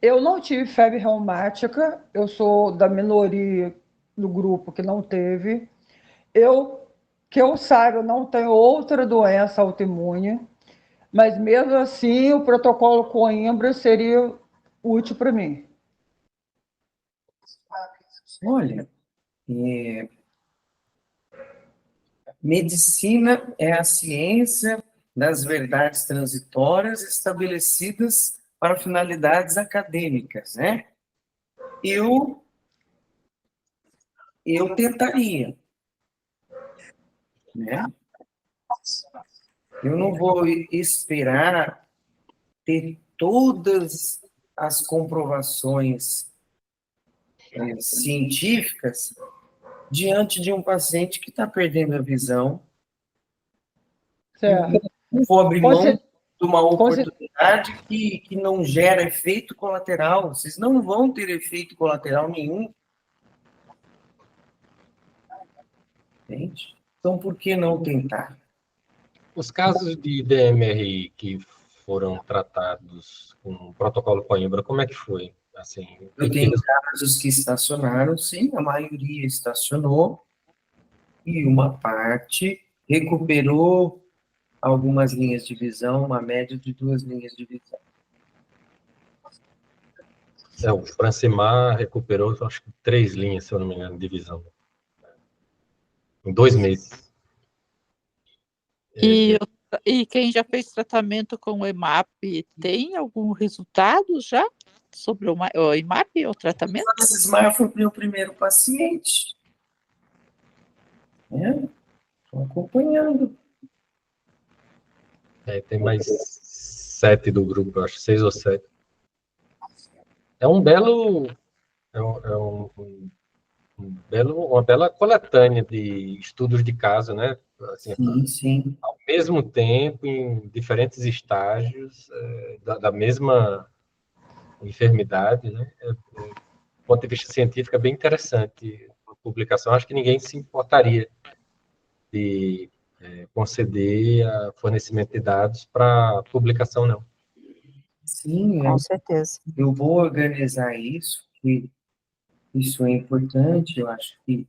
Eu não tive febre reumática, eu sou da minoria do grupo que não teve. Que eu saiba, eu não tenho outra doença autoimune, mas mesmo assim o protocolo Coimbra seria útil para mim. Olha, medicina é a ciência das verdades transitórias estabelecidas para finalidades acadêmicas, né? Eu tentaria, né? Eu não vou esperar ter todas as comprovações científicas diante de um paciente que está perdendo a visão. Certo. Vou abrir mão Conse- de uma conse- oportunidade que não gera efeito colateral. Vocês não vão ter efeito colateral nenhum. Entende? Então, por que não tentar? Os casos de DMRI que foram tratados com o protocolo Coimbra, como é que foi? Assim, Eu tenho casos que estacionaram, sim, a maioria estacionou, e uma parte recuperou algumas linhas de visão, uma média de 2 linhas de visão. o Francimar recuperou, acho que 3 linhas, se eu não me engano, de visão. Em 2 meses. E quem já fez tratamento com o EMAP, tem algum resultado já sobre o EMAP, o tratamento? O Francismar foi o meu primeiro paciente. Estou acompanhando. Tem mais 7 do grupo, acho, 6 ou 7. É um belo... uma bela coletânea de estudos de caso, né? Assim, Sim. ao mesmo tempo, em diferentes estágios da mesma enfermidade, né? Do ponto de vista científico, é bem interessante a publicação. Acho que ninguém se importaria de conceder fornecimento de dados para publicação, não. Sim, Com certeza. eu vou organizar isso, que isso é importante, eu acho que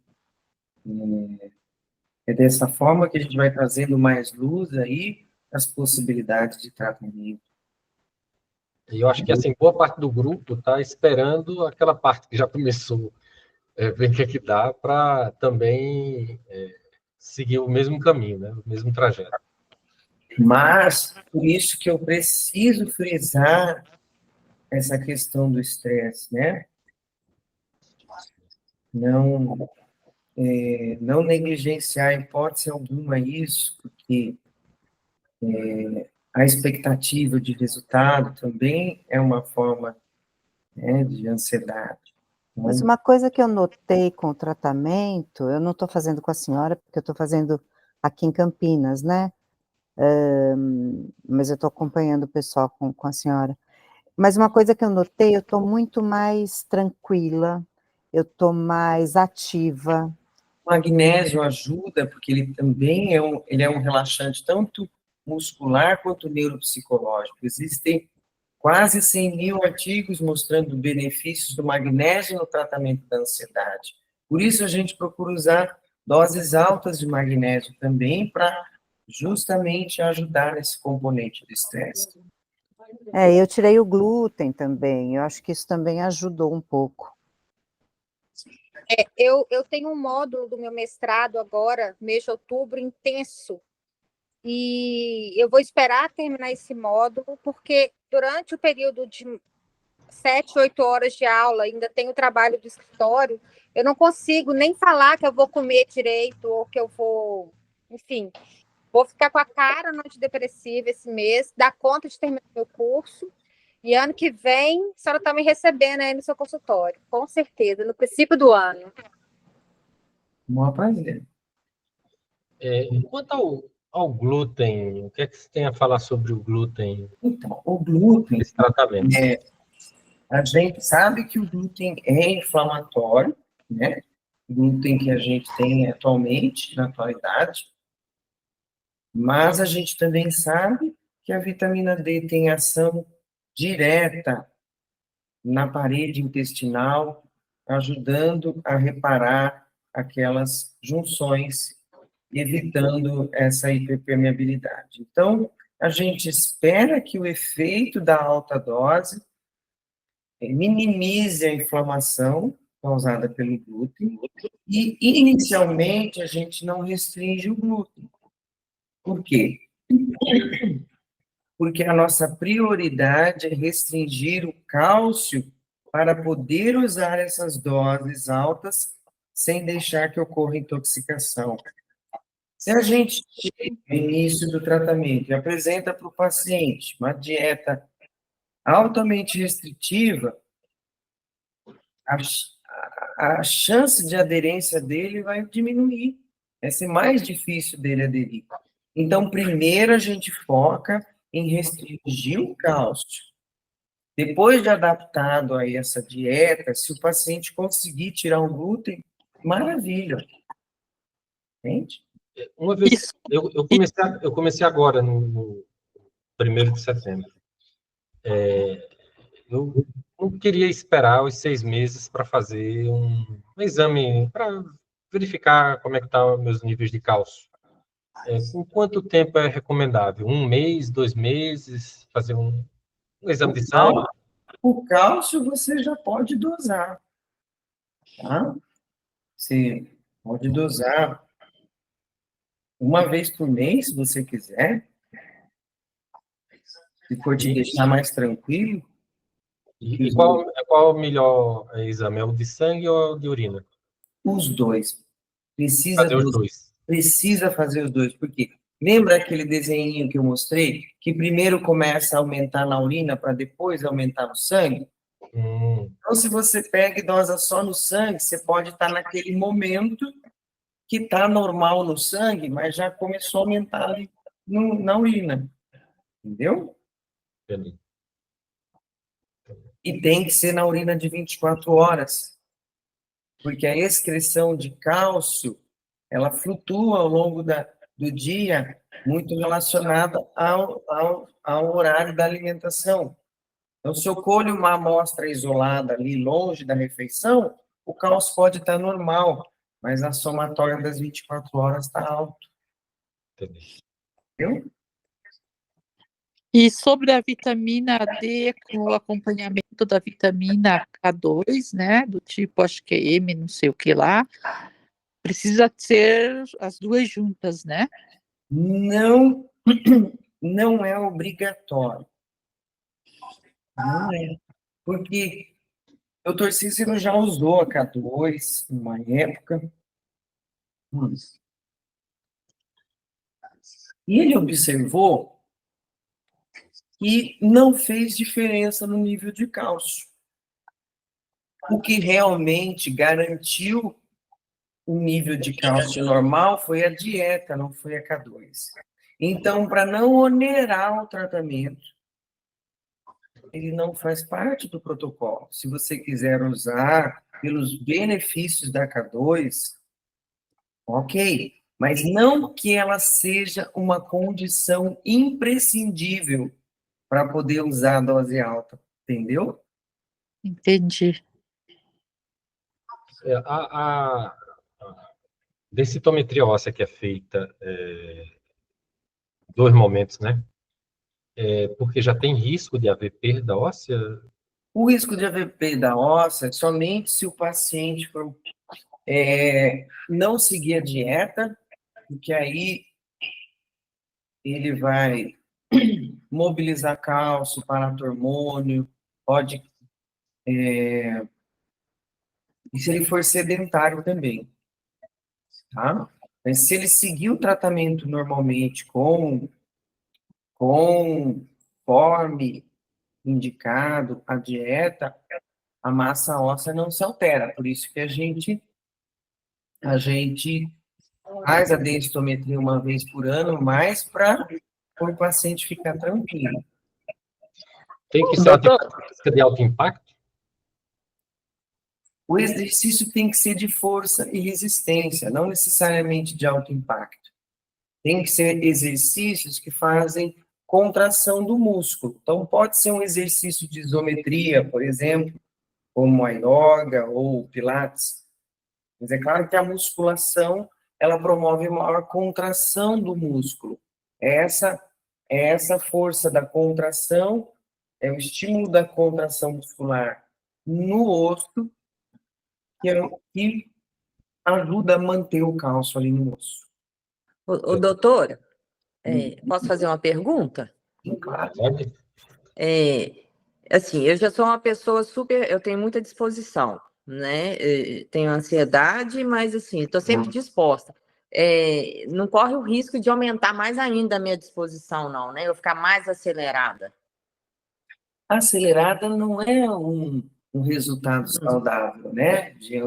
é dessa forma que a gente vai trazendo mais luz aí as possibilidades de tratamento. E eu acho que, assim, boa parte do grupo está esperando aquela parte que já começou, ver o que é que dá para também seguir o mesmo caminho, né? O mesmo trajeto. Mas, por isso que eu preciso frisar essa questão do estresse, né? Não negligenciar em hipótese alguma isso, porque a expectativa de resultado também é uma forma, né, de ansiedade. Então, Mas uma coisa que eu notei com o tratamento, eu não estou fazendo com a senhora, porque eu estou fazendo aqui em Campinas, né? Mas eu estou acompanhando o pessoal com a senhora. Mas uma coisa que eu notei, eu estou muito mais tranquila, eu estou mais ativa. o magnésio ajuda, porque ele também é um relaxante tanto muscular quanto neuropsicológico. Existem quase 100.000 artigos mostrando benefícios do magnésio no tratamento da ansiedade. Por isso, a gente procura usar doses altas de magnésio também para justamente ajudar nesse componente do estresse. Eu tirei o glúten também, eu acho que isso também ajudou um pouco. Eu tenho um módulo do meu mestrado agora, mês de outubro, intenso. E eu vou esperar terminar esse módulo, porque durante o período de 7, 8 horas de aula, ainda tenho o trabalho do escritório, eu não consigo nem falar que eu vou comer direito, ou que eu vou, enfim, vou ficar com a cara no antidepressivo esse mês, dar conta de terminar meu curso, e ano que vem, a senhora está me recebendo aí no seu consultório, com certeza, no princípio do ano. Um maior prazer. Quanto ao glúten, o que é que você tem a falar sobre o glúten? Então, o glúten, Esse tratamento. A gente sabe que o glúten é inflamatório, né? O glúten que a gente tem atualmente, na atualidade, mas a gente também sabe que a vitamina D tem ação direta na parede intestinal, ajudando a reparar aquelas junções, evitando essa hiperpermeabilidade. Então, a gente espera que o efeito da alta dose minimize a inflamação causada pelo glúten e, inicialmente, a gente não restringe o glúten. Por quê? Porque a nossa prioridade é restringir o cálcio para poder usar essas doses altas sem deixar que ocorra intoxicação. Se a gente, no início do tratamento, apresenta para o paciente uma dieta Altamente restritiva, a chance de aderência dele vai diminuir. Vai ser mais difícil dele aderir. Então, primeiro a gente foca em restringir o cálcio. Depois de adaptado a essa dieta, se o paciente conseguir tirar o glúten, maravilha. Entende? Uma vez, eu comecei agora, no 1º de setembro. Eu não queria esperar os 6 meses para fazer um exame, para verificar como é que estão meus níveis de cálcio. Com quanto tempo é recomendável? 1 mês, 2 meses? Fazer um exame de sangue? O cálcio você já pode dosar, tá? Você pode dosar uma vez por mês, se você quiser. Se for te deixar mais tranquilo. E qual o melhor exame? É o de sangue ou o de urina? Os dois. Fazer os dois. Precisa fazer os dois, porque lembra aquele desenho que eu mostrei? Que primeiro começa a aumentar na urina para depois aumentar no sangue? Então, se você pega e dosa só no sangue, você pode estar naquele momento que está normal no sangue, mas já começou a aumentar ali na urina. Entendeu? Entendi. E tem que ser na urina de 24 horas. Porque a excreção de cálcio, ela flutua ao longo do dia, muito relacionada ao horário da alimentação. Então, se eu colho uma amostra isolada ali, longe da refeição, o cálcio pode estar normal, mas a somatória das 24 horas está alto. Entendeu? E sobre a vitamina D, com o acompanhamento da vitamina K2, né, do tipo, acho que é M, não sei o que lá, precisa ser as duas juntas, né? Não, não é obrigatório. Não é. Porque o Dr. Cícero já usou a K2 em uma época. E ele observou que não fez diferença no nível de cálcio. O que realmente garantiu o nível de cálcio normal foi a dieta, não foi a K2. Então, para não onerar o tratamento, ele não faz parte do protocolo. Se você quiser usar pelos benefícios da K2, ok, mas não que ela seja uma condição imprescindível para poder usar a dose alta, entendeu? Entendi. A densitometria óssea que é feita 2 momentos, né? Porque já tem risco de haver perda óssea? O risco de haver perda óssea é somente se o paciente for, não seguir a dieta, porque aí ele vai mobilizar cálcio, paratormônio, pode... e se ele for sedentário também, tá? Mas se ele seguir o tratamento normalmente conforme indicado a dieta, a massa óssea não se altera. Por isso que a gente faz a densitometria uma vez por ano, mais para o paciente ficar tranquilo. Tem que ser uma atividade de alto impacto? O exercício tem que ser de força e resistência, não necessariamente de alto impacto. Tem que ser exercícios que fazem contração do músculo. Então, pode ser um exercício de isometria, por exemplo, como a yoga ou o pilates. Mas é claro que a musculação, ela promove maior contração do músculo. Essa força da contração, é o estímulo da contração muscular no osso, que ajuda a manter o cálcio ali no osso. Doutora, posso fazer uma pergunta? Claro. Assim, eu já sou uma pessoa eu tenho muita disposição, né? Tenho ansiedade, mas assim, estou sempre disposta. Não corre o risco de aumentar mais ainda a minha disposição, não, né? Eu ficar mais acelerada. Acelerada não é um resultado saudável, né, de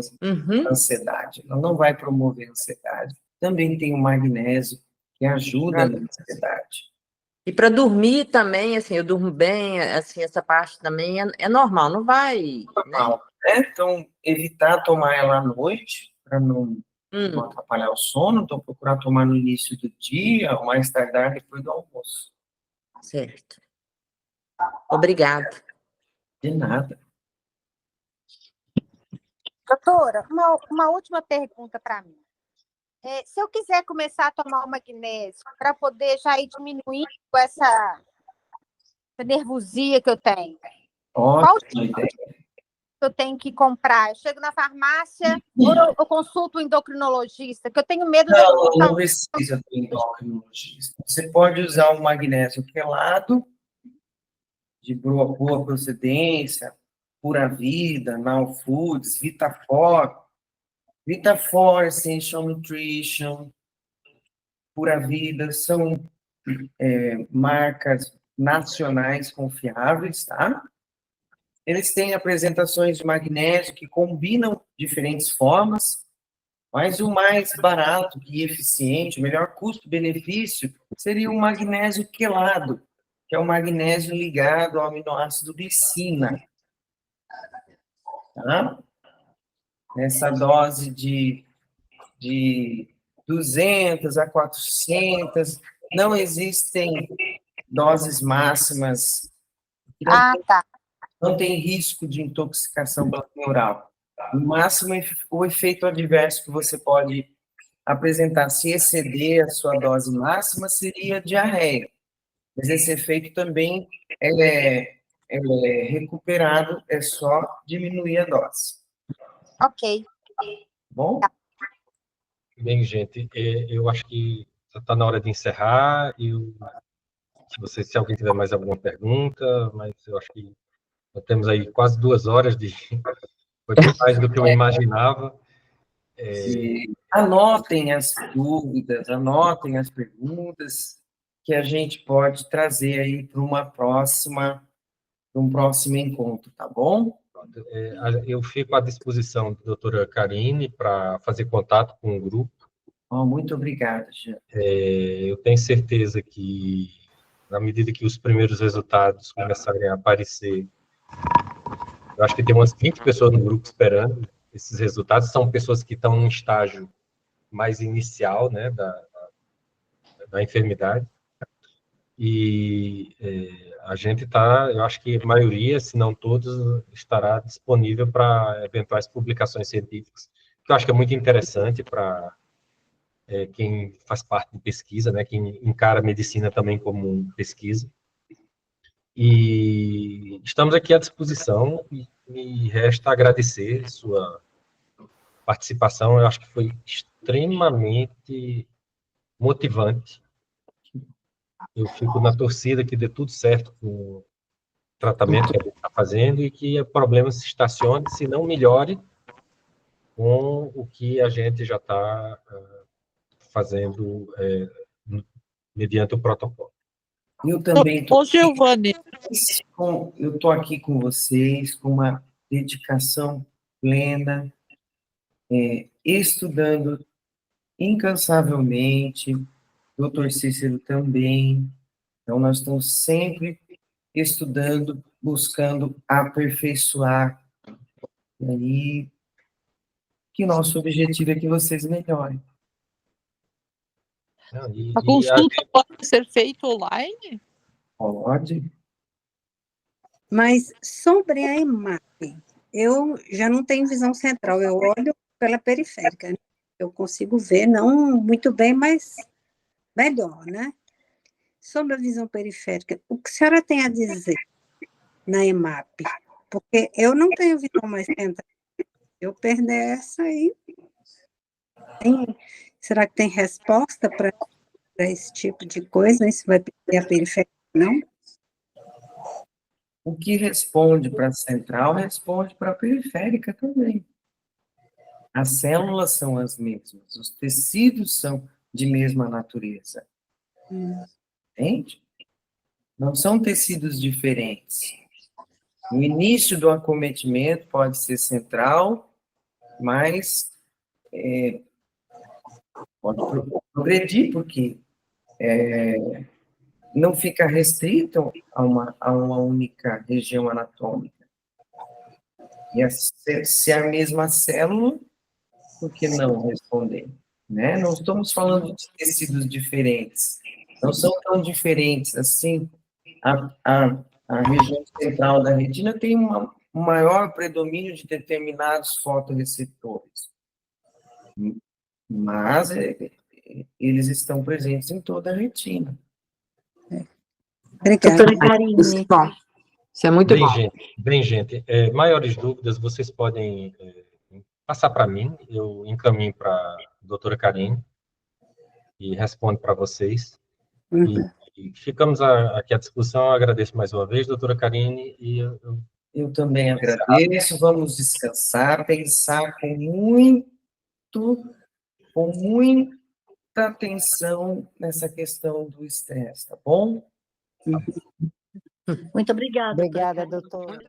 ansiedade. Ela não vai promover ansiedade. Também tem o magnésio, que ajuda na ansiedade. E para dormir também, assim, eu durmo bem, assim, essa parte também é normal, não vai, Normal, né? Então, evitar tomar ela à noite, para não atrapalhar o sono, então procurar tomar no início do dia, ou mais tardar depois do almoço. Certo. Obrigada. De nada. Doutora, uma última pergunta para mim. Se eu quiser começar a tomar o magnésio para poder já ir diminuindo essa nervosia que eu tenho, qual Ótima ideia. eu tenho que comprar? Eu chego na farmácia ou eu consulto o endocrinologista, que eu tenho medo de... Não precisa do endocrinologista. Você pode usar o magnésio quelado, de boa procedência, Pura Vida, Now Foods, Vitafor, Essential Nutrition, Pura Vida, são marcas nacionais confiáveis, tá? Eles têm apresentações de magnésio que combinam diferentes formas, mas o mais barato e eficiente, o melhor custo-benefício, seria o magnésio quelado, que é o magnésio ligado ao aminoácido glicina. Tá? Nessa dose de 200 a 400, não existem doses máximas. Não tem risco de intoxicação neural. No máximo, o efeito adverso que você pode apresentar, se exceder a sua dose máxima, seria diarreia. Mas esse efeito também é recuperado, é só diminuir a dose. Ok. Bom? Bem, gente, eu acho que está na hora de encerrar. Se alguém tiver mais alguma pergunta, mas eu acho que nós temos aí quase 2 horas foi bem mais do que eu imaginava. Anotem as dúvidas, anotem as perguntas que a gente pode trazer aí para um próximo encontro, tá bom? Eu fico à disposição da doutora Karine para fazer contato com o grupo. Muito obrigado, Jean. Eu tenho certeza que, na medida que os primeiros resultados começarem a aparecer, eu acho que tem umas 20 pessoas no grupo esperando esses resultados. São pessoas que estão num estágio mais inicial, né, da enfermidade. E a gente eu acho que a maioria, se não todos, estará disponível para eventuais publicações científicas, que eu acho que é muito interessante para quem faz parte de pesquisa, né, quem encara a medicina também como pesquisa. E estamos aqui à disposição e me resta agradecer sua participação. Eu acho que foi extremamente motivante. Eu fico na torcida que dê tudo certo com o tratamento que a gente está fazendo e que o problema se estacione, se não melhore, com o que a gente já está fazendo mediante o protocolo. Eu também estou aqui com vocês, com uma dedicação plena, estudando incansavelmente, doutor Cícero também. Então, nós estamos sempre estudando, buscando aperfeiçoar. E aí, que nosso objetivo é que vocês melhorem. A consulta pode ser feita online? Pode. Mas sobre a EMAP, eu já não tenho visão central, eu olho pela periférica, né? Eu consigo ver, não muito bem, mas melhor, né? Sobre a visão periférica, o que a senhora tem a dizer na EMAP? Porque eu não tenho visão mais central. Eu perder essa aí. Será que tem resposta para esse tipo de coisa? Isso vai perder a periférica, não? O que responde para a central, responde para a periférica também. As células são as mesmas, os tecidos são de mesma natureza. Entende? Não são tecidos diferentes. O início do acometimento pode ser central, mas pode progredir, porque não fica restrito a uma única região anatômica. E se é a mesma célula, por que não responder? Né? Não estamos falando de tecidos diferentes, não são tão diferentes assim. A região central da retina tem um maior predomínio de determinados fotorreceptores, mas eles estão presentes em toda a retina. Obrigada. Doutora Karine. Bom, isso é muito bom. Gente, maiores dúvidas vocês podem passar para mim, eu encaminho para a doutora Karine e respondo para vocês. E ficamos aqui à discussão. Eu agradeço mais uma vez, doutora Karine, e eu também agradeço. Vamos descansar, pensar com muita atenção nessa questão do estresse, tá bom? Muito obrigada. Obrigada, doutora.